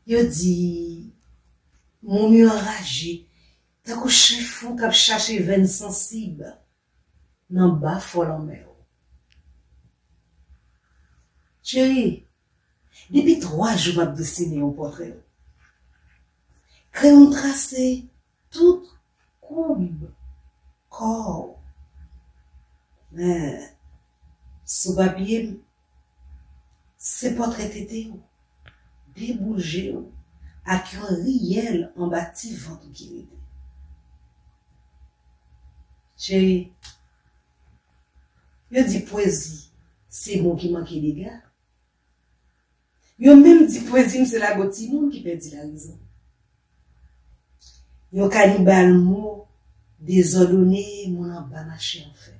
Yo di mon mieux enragé, tant qu'on chefou k'ap cherché veine sensible nan bas fol en mer. Chérie, depuis 3 jours m'a dessiné un portrait. Crayon tracé, tout courbe, corps. Mais, sous papier, c'est portrait tété, débougé, avec un riel en bâti ventre qui était. Chérie, yo dit poésie, c'est mon qui manque les gars. Yo même dit poésie, c'est la beauté monde qui perdit la raison. Yo cannibal mot, désordonné, mon en bas marché en fait.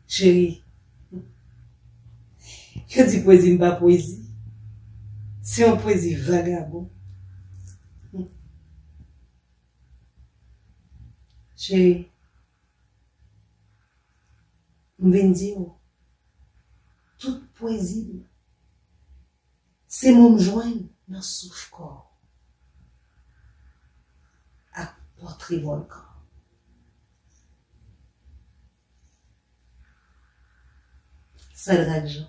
Chérie, yo dit poésie, pas poésie. C'est une poésie vagabond. Chérie, je viens dire, toute poésie, c'est mon joint dans souffle corps. À portrait volcan. C'est le rajon.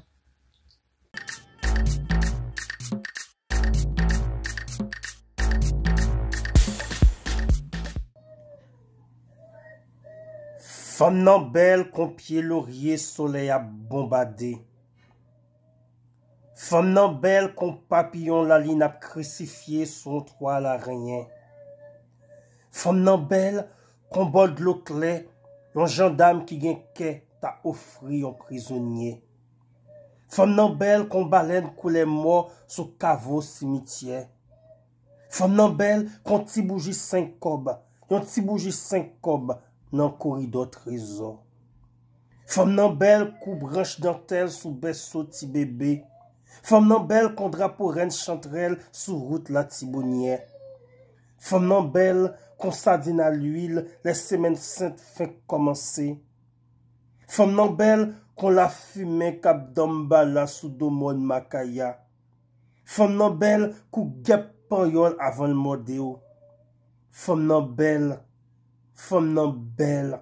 Femme nan belle qu'on pied laurier soleil a bombardé. Femme nan belle qu'on papillon la ligne a crucifié son toile araignée. Femme nan belle qu'on bol de l'eau claire, yon gendarme qui gen quai t'a offri un prisonnier. Femme nan belle qu'on baleine coulait mort sous caveau cimetière. Femme nan belle qu'on ti bougie 5 cob, yon ti bougie 5 cob dans corridor trésor. Femme nan belle kou branche dentelle sous berceau ti bébé. Femme nan belle qu'on drapeau reine chanterelle sous route la tibonnière. Femme nan belle qu'on sardine à l'huile les semaines saintes fin commencer. Femme nan belle qu'on la fumée kap dambala sous domone makaya. Femme nan belle kou gep panyol avant le modéo. Femme nan belle, femme nan belle,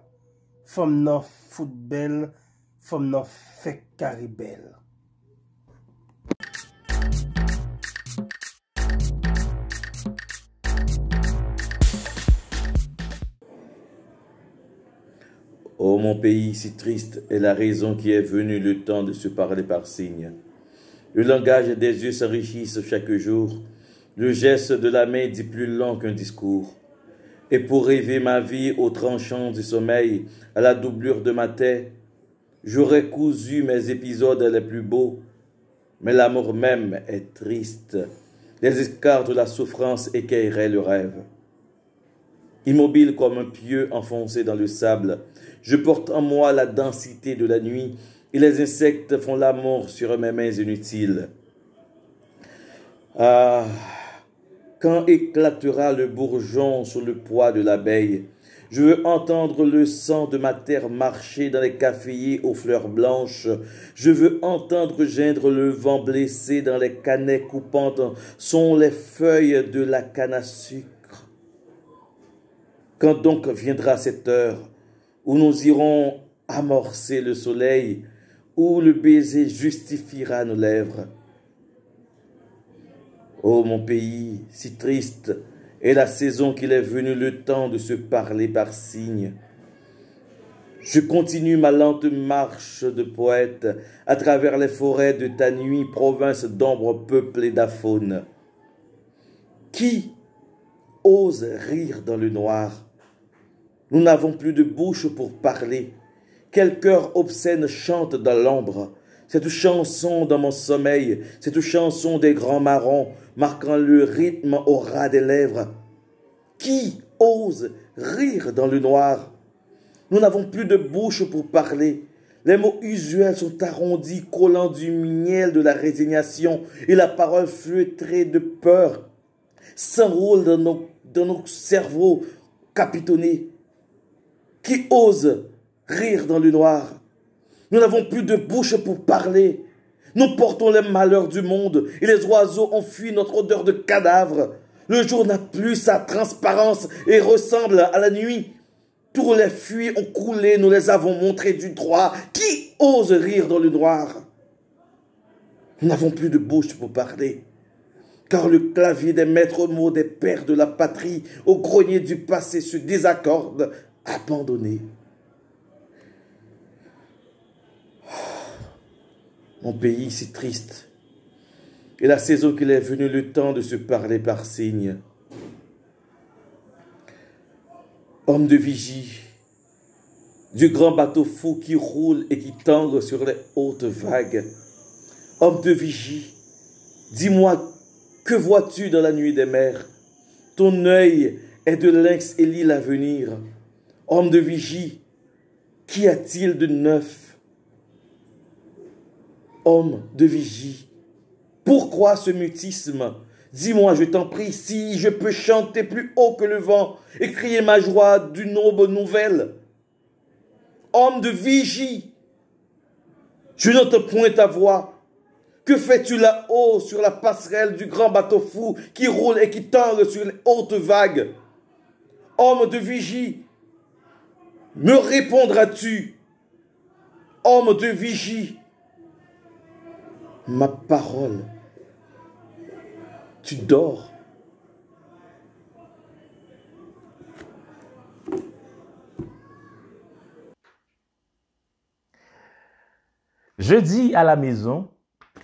femme nan foot belle, femme nan fait caribelle. Oh mon pays si triste est la raison qui est venue le temps de se parler par signes. Le langage des yeux s'enrichisse chaque jour, le geste de la main dit plus long qu'un discours. Et pour rêver ma vie au tranchant du sommeil, à la doublure de ma tête, j'aurais cousu mes épisodes les plus beaux, mais l'amour même est triste. Les escarres de la souffrance équerraient le rêve. Immobile comme un pieu enfoncé dans le sable, je porte en moi la densité de la nuit et les insectes font l'amour sur mes mains inutiles. Ah, quand éclatera le bourgeon sous le poids de l'abeille? Je veux entendre le sang de ma terre marcher dans les caféiers aux fleurs blanches. Je veux entendre geindre le vent blessé dans les canets coupantes sont les feuilles de la canne à sucre. Quand donc viendra cette heure où nous irons amorcer le soleil, où le baiser justifiera nos lèvres? Ô mon pays, si triste est la saison qu'il est venu le temps de se parler par signes. Je continue ma lente marche de poète à travers les forêts de ta nuit, province d'ombre peuplée d'aphone. Qui ose rire dans le noir? Nous n'avons plus de bouche pour parler. Quel cœur obscène chante dans l'ombre? Cette chanson dans mon sommeil, cette chanson des grands marrons, marquant le rythme au ras des lèvres. Qui ose rire dans le noir? Nous n'avons plus de bouche pour parler. Les mots usuels sont arrondis, collant du miel de la résignation, et la parole feutrée de peur s'enroule dans nos cerveaux capitonnés. Qui ose rire dans le noir? Nous n'avons plus de bouche pour parler. Nous portons les malheurs du monde et les oiseaux ont fui notre odeur de cadavre. Le jour n'a plus sa transparence et ressemble à la nuit. Tous les fuits ont coulé, nous les avons montrés du droit. Qui ose rire dans le noir? Nous n'avons plus de bouche pour parler, car le clavier des maîtres mots des pères de la patrie au grenier du passé se désaccorde, abandonné. Mon pays si triste, et la saison qu'il est venu le temps de se parler par signes. Homme de vigie, du grand bateau fou qui roule et qui tangue sur les hautes vagues. Homme de vigie, dis-moi, que vois-tu dans la nuit des mers? Ton œil est de lynx et l'île à venir. Homme de vigie, qu'y a-t-il de neuf? Homme de vigie, pourquoi ce mutisme? Dis-moi, je t'en prie, si je peux chanter plus haut que le vent et crier ma joie d'une aube nouvelle. Homme de vigie, je n'entends point ta voix. Que fais-tu là-haut sur la passerelle du grand bateau fou qui roule et qui tangue sur les hautes vagues? Homme de vigie, me répondras-tu? Homme de vigie, ma parole, tu dors. Jeudi à la maison,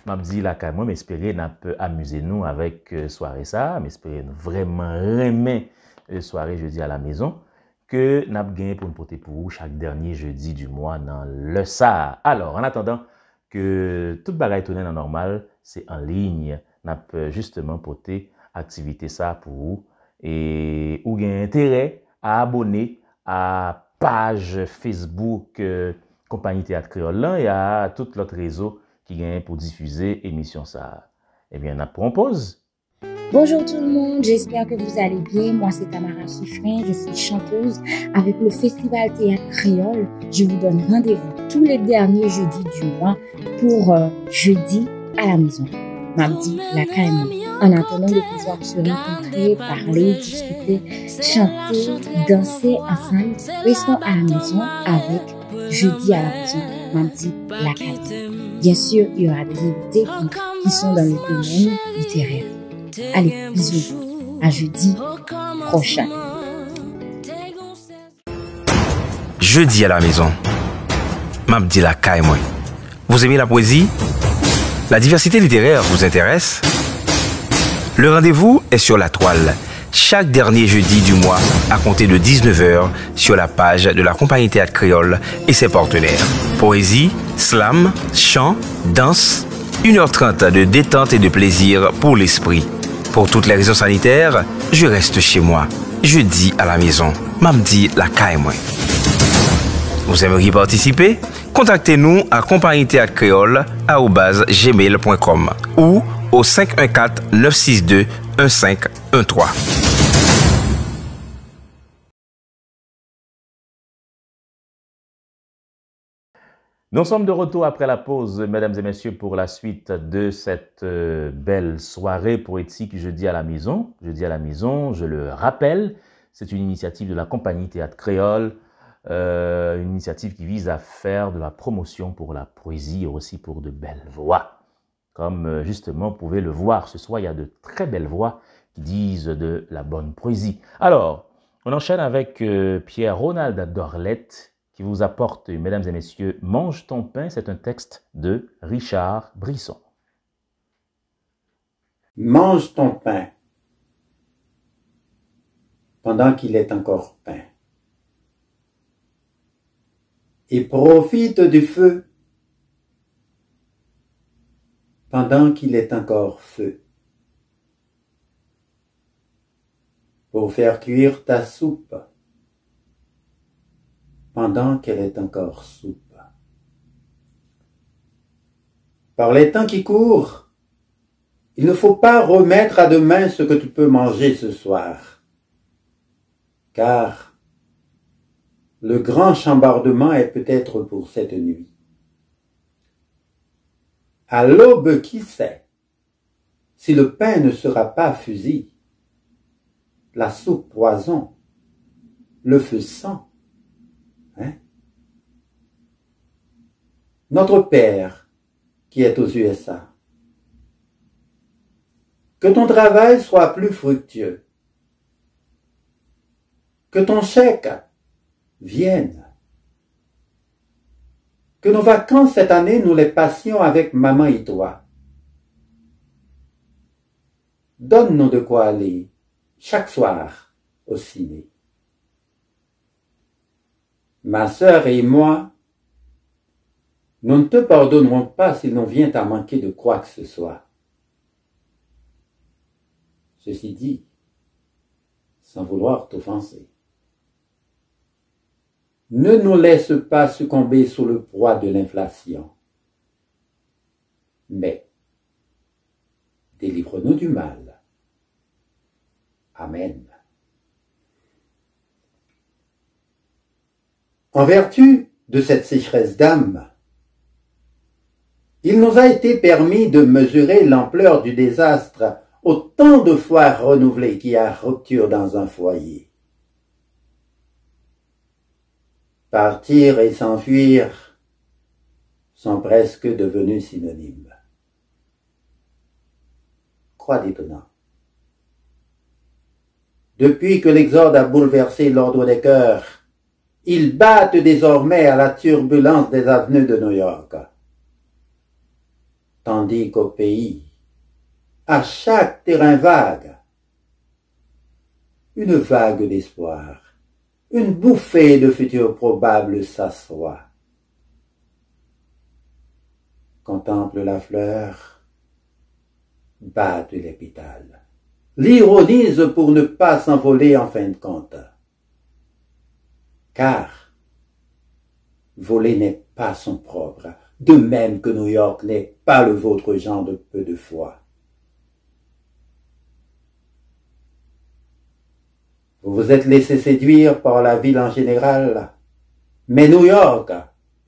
m'a dit la moi m'espérer n'a peu amuser nous avec soirée ça, m'espérer vraiment remet soirée jeudi à la maison que n'a gagné pour nous porter pour vous chaque dernier jeudi du mois dans le ça. Alors, en attendant que toute bagaille tourne en normal, c'est en ligne, n'a justement porter activité ça pour vous et ou gain intérêt à abonner à page Facebook Compagnie Théâtre Créole là et à tout l'autre réseau qui gagne pour diffuser émission ça. Eh bien, on propose. Bonjour tout le monde, j'espère que vous allez bien. Moi, c'est Tamara Chiffrin, je suis chanteuse avec le Festival Théâtre Créole. Je vous donne rendez-vous tous les derniers jeudis du mois pour Jeudi à la maison. Mardi, la KM. En attendant de pouvoir se rencontrer, parler, discuter, chanter, danser ensemble, restons à la maison avec Jeudi à la maison, mardi, la KM. Bien sûr, il y aura des invités qui sont dans le domaine littéraire. Allez, bisous. À jeudi prochain. Jeudi à la maison. Mabdi la caille moi. Vous aimez la poésie? La diversité littéraire vous intéresse? Le rendez-vous est sur la toile. Chaque dernier jeudi du mois, à compter de 19h, sur la page de la Compagnie Théâtre Créole et ses partenaires. Poésie, slam, chant, danse, 1h30 de détente et de plaisir pour l'esprit. Pour toutes les raisons sanitaires, je reste chez moi. Jeudi à la maison. Mamdi la caille moi. Vous aimeriez participer? Contactez-nous à compagniethéâtrecréole@gmail.com ou au 514-962-1513. Nous sommes de retour après la pause, mesdames et messieurs, pour la suite de cette belle soirée poétique Jeudi à la maison. Jeudi à la maison, je le rappelle, c'est une initiative de la Compagnie Théâtre Créole, une initiative qui vise à faire de la promotion pour la poésie et aussi pour de belles voix. Comme justement, vous pouvez le voir ce soir, il y a de très belles voix qui disent de la bonne poésie. Alors, on enchaîne avec Pierre-Ronald Dorlette, qui vous apporte, mesdames et messieurs, Mange ton pain, c'est un texte de Richard Brisson. Mange ton pain pendant qu'il est encore pain et profite du feu pendant qu'il est encore feu pour faire cuire ta soupe pendant qu'elle est encore soupe. Par les temps qui courent, il ne faut pas remettre à demain ce que tu peux manger ce soir, car le grand chambardement est peut-être pour cette nuit. À l'aube, qui sait, si le pain ne sera pas fusil, la soupe poison, le feu sang. Notre Père, qui est aux USA, que ton travail soit plus fructueux, que ton chèque vienne, que nos vacances cette année, nous les passions avec maman et toi. Donne-nous de quoi aller chaque soir au ciné. Ma sœur et moi, nous ne te pardonnerons pas s'il nous vient à manquer de quoi que ce soit. Ceci dit, sans vouloir t'offenser, ne nous laisse pas succomber sous le poids de l'inflation, mais délivre-nous du mal Amen. En vertu de cette sécheresse d'âme, il nous a été permis de mesurer l'ampleur du désastre autant de fois renouvelé qu'il y a rupture dans un foyer. Partir et s'enfuir sont presque devenus synonymes. Quoi d'étonnant. Depuis que l'Exode a bouleversé l'ordre des cœurs, ils battent désormais à la turbulence des avenues de New York. Tandis qu'au pays, à chaque terrain vague, une vague d'espoir, une bouffée de futur probable s'assoit. Contemple la fleur, batte les pétales, l'ironise pour ne pas s'envoler en fin de compte. Car voler n'est pas son propre, de même que New York n'est pas le vôtre genre de peu de foi. Vous vous êtes laissé séduire par la ville en général, mais New York,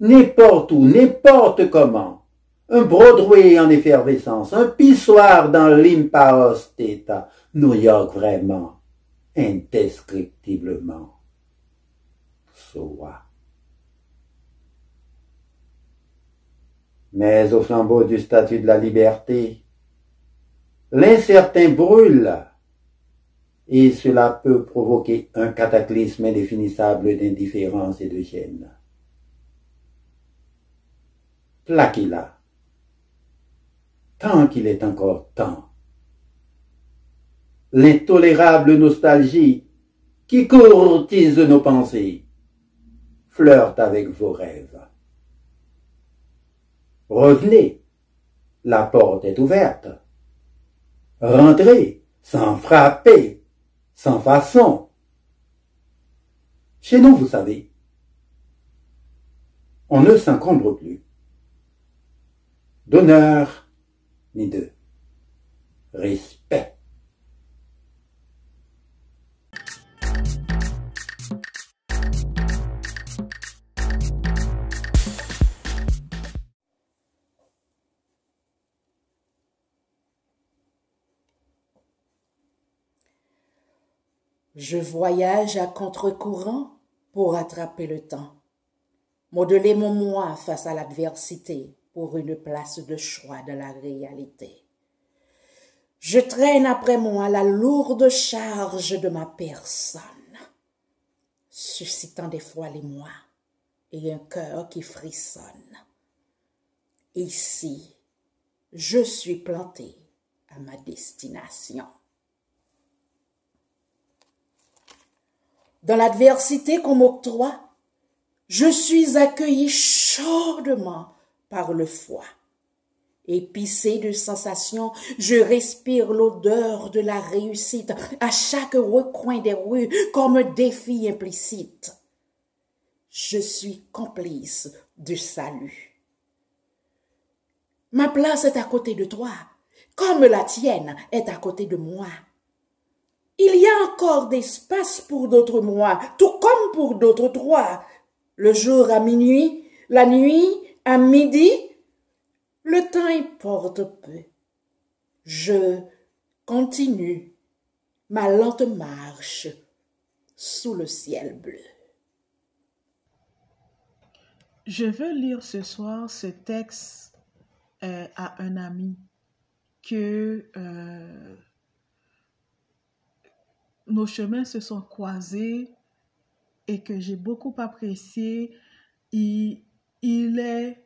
n'importe où, n'importe comment, un Broadway en effervescence, un pissoir dans l'Empire State, New York vraiment, indescriptiblement. Soit. Mais au flambeau du statut de la liberté, l'incertain brûle, et cela peut provoquer un cataclysme indéfinissable d'indifférence et de gêne. Plaquez-la, tant qu'il est encore temps. L'intolérable nostalgie qui courtise nos pensées flirte avec vos rêves. Revenez, la porte est ouverte. Rentrez, sans frapper, sans façon. Chez nous, vous savez, on ne s'encombre plus d'honneur ni de respect. Je voyage à contre-courant pour attraper le temps, modeler mon moi face à l'adversité pour une place de choix de la réalité. Je traîne après moi la lourde charge de ma personne, suscitant des fois l'émoi et un cœur qui frissonne. Ici, je suis planté à ma destination. Dans l'adversité qu'on m'octroie, je suis accueilli chaudement par le foie. Épicé de sensations, je respire l'odeur de la réussite à chaque recoin des rues comme un défi implicite. Je suis complice du salut. Ma place est à côté de toi, comme la tienne est à côté de moi. Il y a encore d'espace pour d'autres moi, tout comme pour d'autres toi. Le jour à minuit, la nuit à midi, le temps importe peu. Je continue ma lente marche sous le ciel bleu. Je veux lire ce soir ce texte à un ami que nos chemins se sont croisés et que j'ai beaucoup apprécié. Il est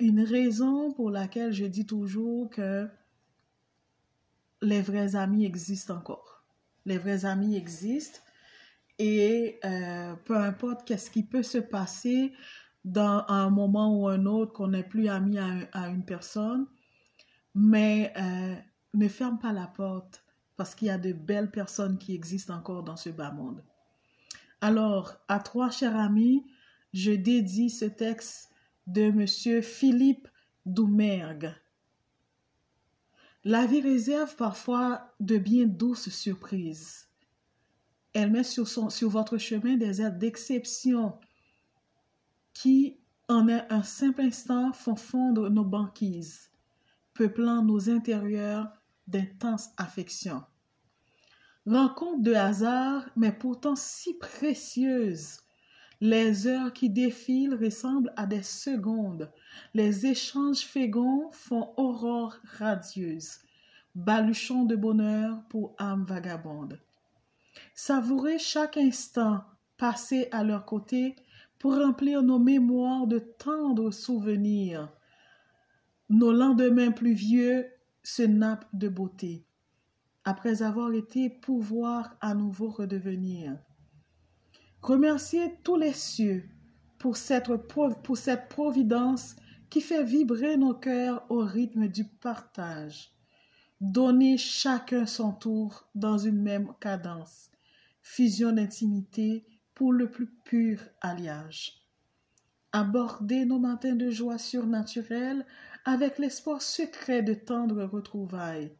une raison pour laquelle je dis toujours que les vrais amis existent encore. Les vrais amis existent et peu importe qu'est-ce qui peut se passer dans un moment ou un autre qu'on n'est plus ami à une personne, mais ne ferme pas la porte parce qu'il y a de belles personnes qui existent encore dans ce bas monde. Alors, à toi, chers amis, je dédie ce texte de M. Philippe Doumergue. La vie réserve parfois de bien douces surprises. Elle met sur votre chemin des êtres d'exception qui, en un simple instant, font fondre nos banquises, peuplant nos intérieurs d'intenses affections. Rencontre de hasard, mais pourtant si précieuse. Les heures qui défilent ressemblent à des secondes. Les échanges féconds font aurore radieuse. Baluchons de bonheur pour âmes vagabondes. Savourez chaque instant passé à leur côté pour remplir nos mémoires de tendres souvenirs. Nos lendemains pluvieux se nappent de beauté, après avoir été pouvoir à nouveau redevenir. Remerciez tous les cieux pour cette providence qui fait vibrer nos cœurs au rythme du partage. Donnez chacun son tour dans une même cadence, fusion d'intimité pour le plus pur alliage. Abordez nos matins de joie surnaturelle avec l'espoir secret de tendres retrouvailles.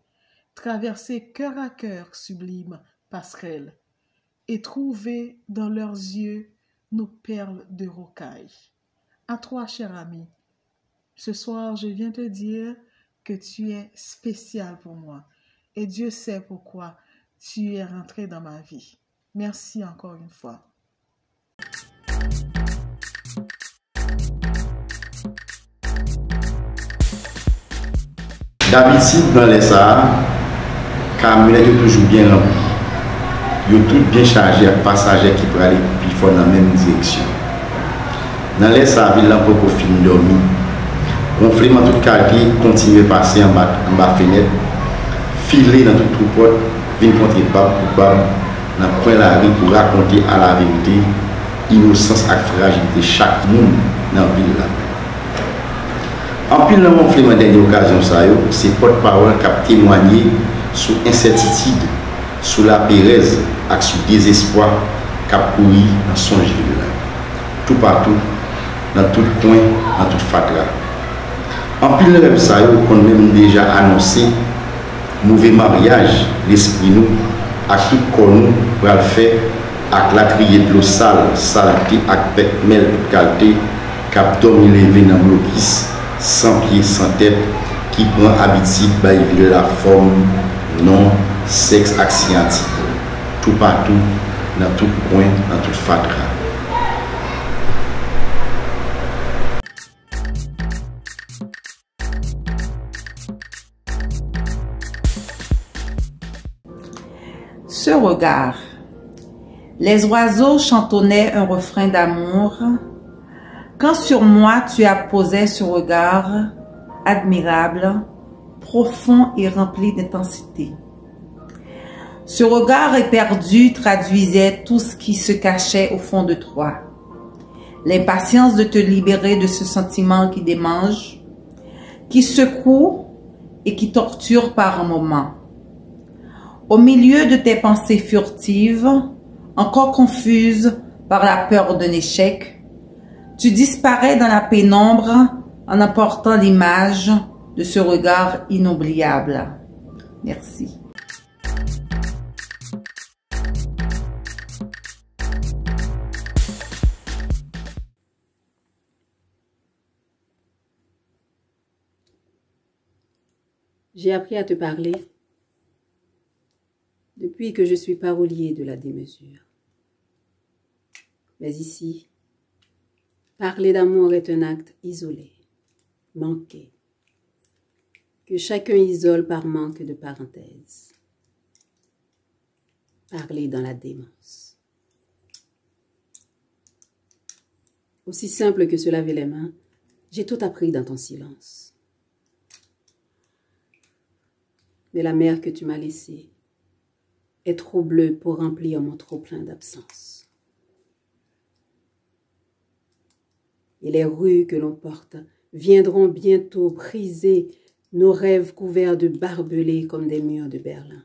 Traversez cœur à cœur sublime passerelle et trouvez dans leurs yeux nos perles de rocaille. À toi, cher ami, ce soir je viens te dire que tu es spécial pour moi et Dieu sait pourquoi tu es rentré dans ma vie. Merci encore une fois. D'habitude, dans les arts, Camille est toujours bien rempli. Ils sont tous bien chargés avec passagers qui peuvent aller plus fort dans la même direction. Dans les arts, il y a beaucoup de films dormis. On fait dans toute qualité, continuer à passer en bas fenêtre, filer dans toute troupeau, venir contre Bab pour Bab, dans le coin de la rue pour raconter à la vérité, innocence et fragilité chaque monde dans la ville. En plus, dans mon film, dernière occasion, c'est porte-parole qui a témoigné sur l'incertitude, sur la pérèse et sur le désespoir qui a couru dans son ville. Tout partout, dans tout coin, dans toute fatra. En plus, le rêve, qu'on a même déjà annoncé, mauvais mariage, l'esprit nous, à tout corps nous, pour le faire, avec la criée de l'eau sale, saleté, avec bec, mel, qualité, qui a dormi levé dans le blocus, sans pied, sans tête, qui prend habitude de la forme, non, sexe, scientifique. Tout partout, dans tout coin, dans toute fatra. Ce regard. Les oiseaux chantonnaient un refrain d'amour. Quand sur moi tu as posé ce regard admirable, profond et rempli d'intensité. Ce regard éperdu traduisait tout ce qui se cachait au fond de toi. L'impatience de te libérer de ce sentiment qui démange, qui secoue et qui torture par un moment. Au milieu de tes pensées furtives, encore confuses par la peur d'un échec, tu disparais dans la pénombre en apportant l'image de ce regard inoubliable. Merci. J'ai appris à te parler depuis que je suis parolier de la démesure. Mais ici, parler d'amour est un acte isolé, manqué, que chacun isole par manque de parenthèse. Parler dans la démence. Aussi simple que se laver les mains, j'ai tout appris dans ton silence. Mais la mer que tu m'as laissée est trop bleue pour remplir mon trop-plein d'absence. Et les rues que l'on porte viendront bientôt briser nos rêves couverts de barbelés comme des murs de Berlin.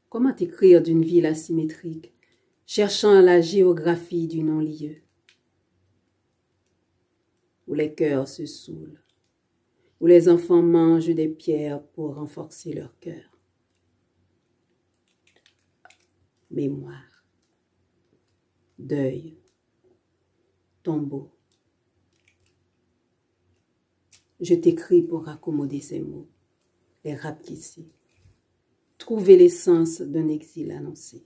Comment écrire d'une ville asymétrique, cherchant la géographie du non-lieu? où les cœurs se saoulent, où les enfants mangent des pierres pour renforcer leur cœur. Mémoire, deuil, tombeau. Je t'écris pour accommoder ces mots, les rapetisser, trouver l'essence d'un exil annoncé.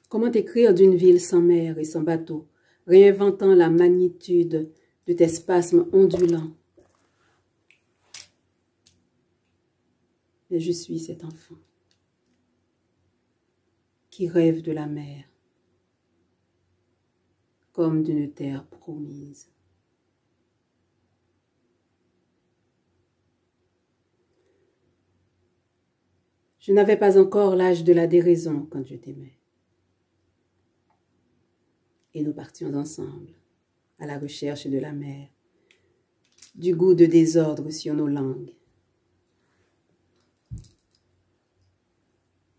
Comment t'écrire d'une ville sans mer et sans bateau, réinventant la magnitude de tes spasmes ondulants? Mais je suis cet enfant qui rêve de la mer comme d'une terre promise. Je n'avais pas encore l'âge de la déraison quand je t'aimais. Et nous partions ensemble à la recherche de la mer, du goût de désordre sur nos langues.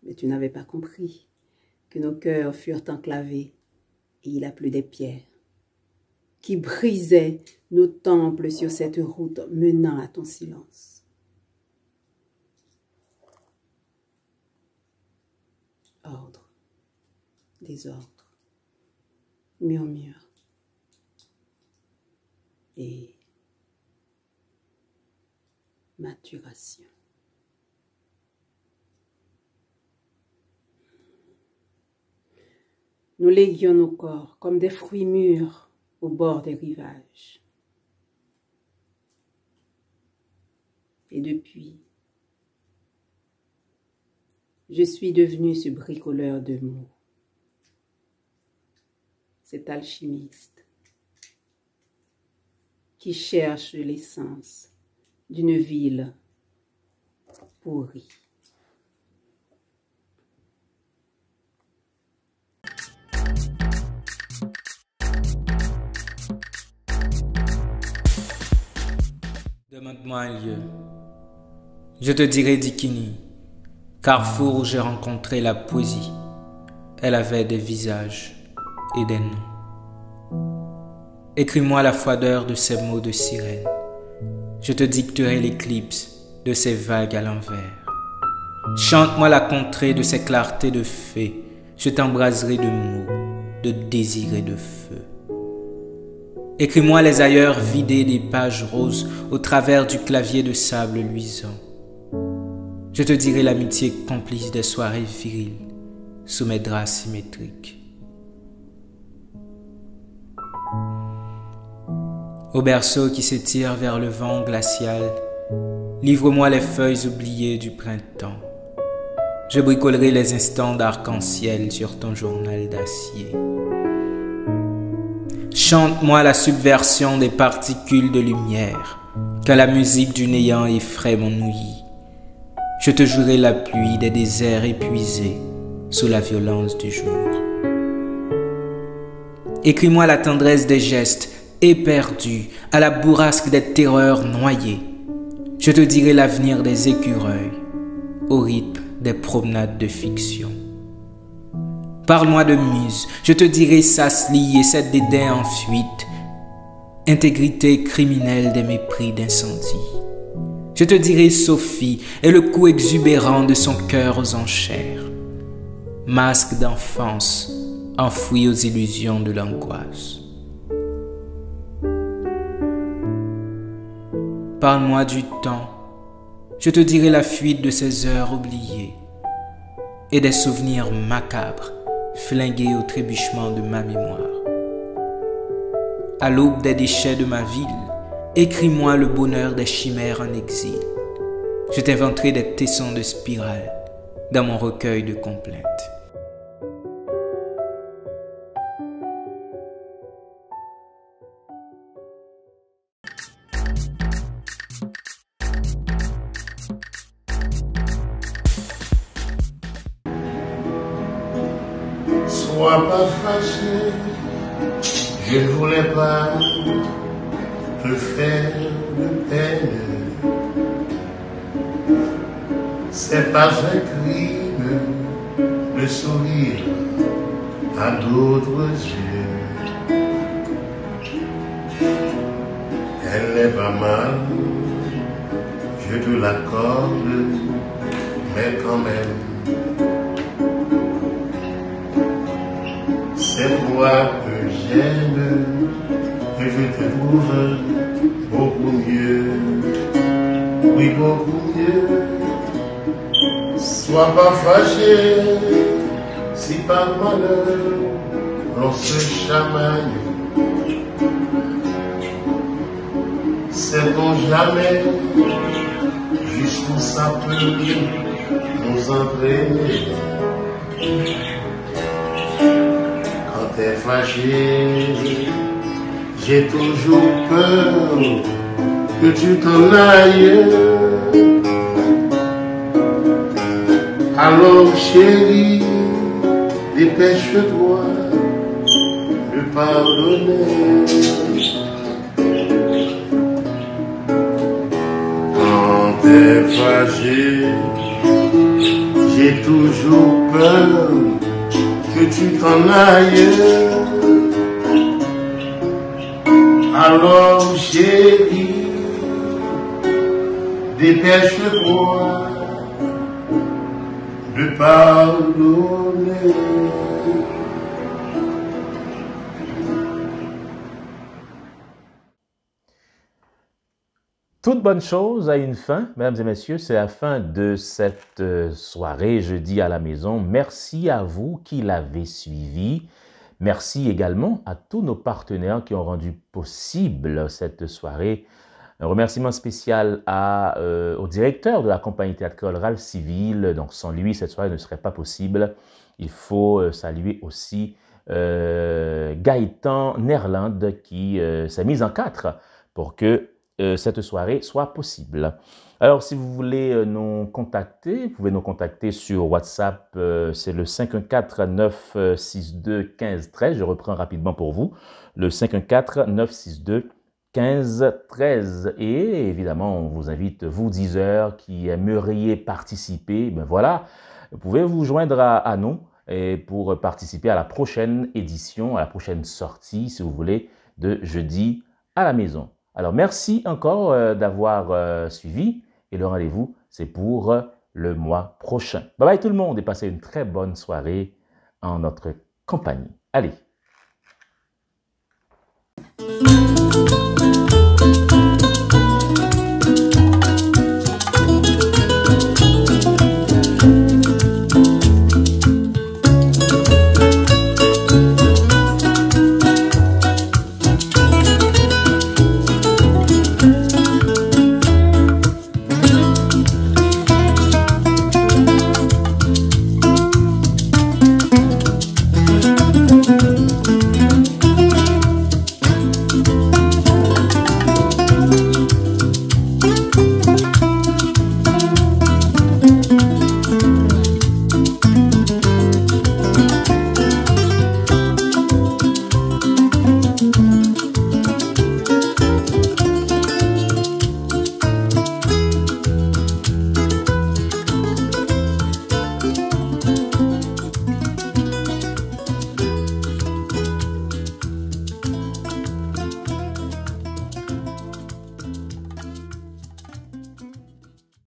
Mais tu n'avais pas compris que nos cœurs furent enclavés et il a plu des pierres qui brisaient nos temples sur cette route menant à ton silence. Ordre, désordre, murmure et maturation. Nous léguions nos corps comme des fruits mûrs au bord des rivages. Et depuis, je suis devenu ce bricoleur de mots, cet alchimiste qui cherche l'essence d'une ville pourrie. Demande-moi un lieu. Je te dirai Dikini, carrefour où j'ai rencontré la poésie. Elle avait des visages et des noms. Écris-moi la froideur de ces mots de sirène. Je te dicterai l'éclipse de ces vagues à l'envers. Chante-moi la contrée de ces clartés de fées. Je t'embraserai de mots, de désirs et de feu. Écris-moi les ailleurs vidés des pages roses au travers du clavier de sable luisant. Je te dirai l'amitié complice des soirées viriles sous mes draps symétriques. Au berceau qui s'étire vers le vent glacial, livre-moi les feuilles oubliées du printemps. Je bricolerai les instants d'arc-en-ciel sur ton journal d'acier. Chante-moi la subversion des particules de lumière, quand la musique du néant effraie mon ouïe. Je te jurerai la pluie des déserts épuisés sous la violence du jour. Écris-moi la tendresse des gestes éperdus à la bourrasque des terreurs noyées. Je te dirai l'avenir des écureuils au rythme des promenades de fiction. Parle-moi de muse, je te dirai Sasli et cette dédain en fuite, intégrité criminelle des mépris d'incendie. Je te dirai Sophie et le coup exubérant de son cœur aux enchères, masque d'enfance enfoui aux illusions de l'angoisse. Parle-moi du temps, je te dirai la fuite de ces heures oubliées et des souvenirs macabres flingués au trébuchement de ma mémoire. À l'aube des déchets de ma ville, écris-moi le bonheur des chimères en exil. Je t'inventerai des tessons de spirale dans mon recueil de complaintes. Sois pas fâché, je ne voulais pas te faire de peine. C'est pas un crime de sourire à d'autres yeux. Elle n'est pas mal, je te l'accorde, mais quand même, c'est toi que j'aime, que je te trouve beaucoup mieux, oui beaucoup mieux. Sois pas fâché, si par malheur l'on se chamaille. Sait-on jamais jusqu'où ça peut nous entraîner? Quand t'es fâché, j'ai toujours peur que tu t'en ailles. Alors chérie, dépêche-toi de pardonner. Quand t'es fâché, j'ai toujours peur que tu t'en ailles. Alors chérie, dépêche-toi de pardonner. Toute bonne chose a une fin, mesdames et messieurs, c'est la fin de cette soirée jeudi à la maison. Merci à vous qui l'avez suivi. Merci également à tous nos partenaires qui ont rendu possible cette soirée. Un remerciement spécial au directeur de la compagnie Théâtre Créole, Ralph Civil. Donc sans lui, cette soirée ne serait pas possible. Il faut saluer aussi Gaëtan Nerland qui s'est mis en 4 pour que cette soirée soit possible. Alors, si vous voulez nous contacter, vous pouvez nous contacter sur WhatsApp, c'est le 514-962-1513. Je reprends rapidement pour vous, le 514-962-1513. Et évidemment, on vous invite, vous 10 heures qui aimeriez participer, ben voilà, vous pouvez vous joindre à nous et pour participer à la prochaine édition, à la prochaine sortie, si vous voulez, de Jeudi à la maison. Alors, merci encore d'avoir suivi et le rendez-vous, c'est pour le mois prochain. Bye bye tout le monde et passez une très bonne soirée en notre compagnie. Allez!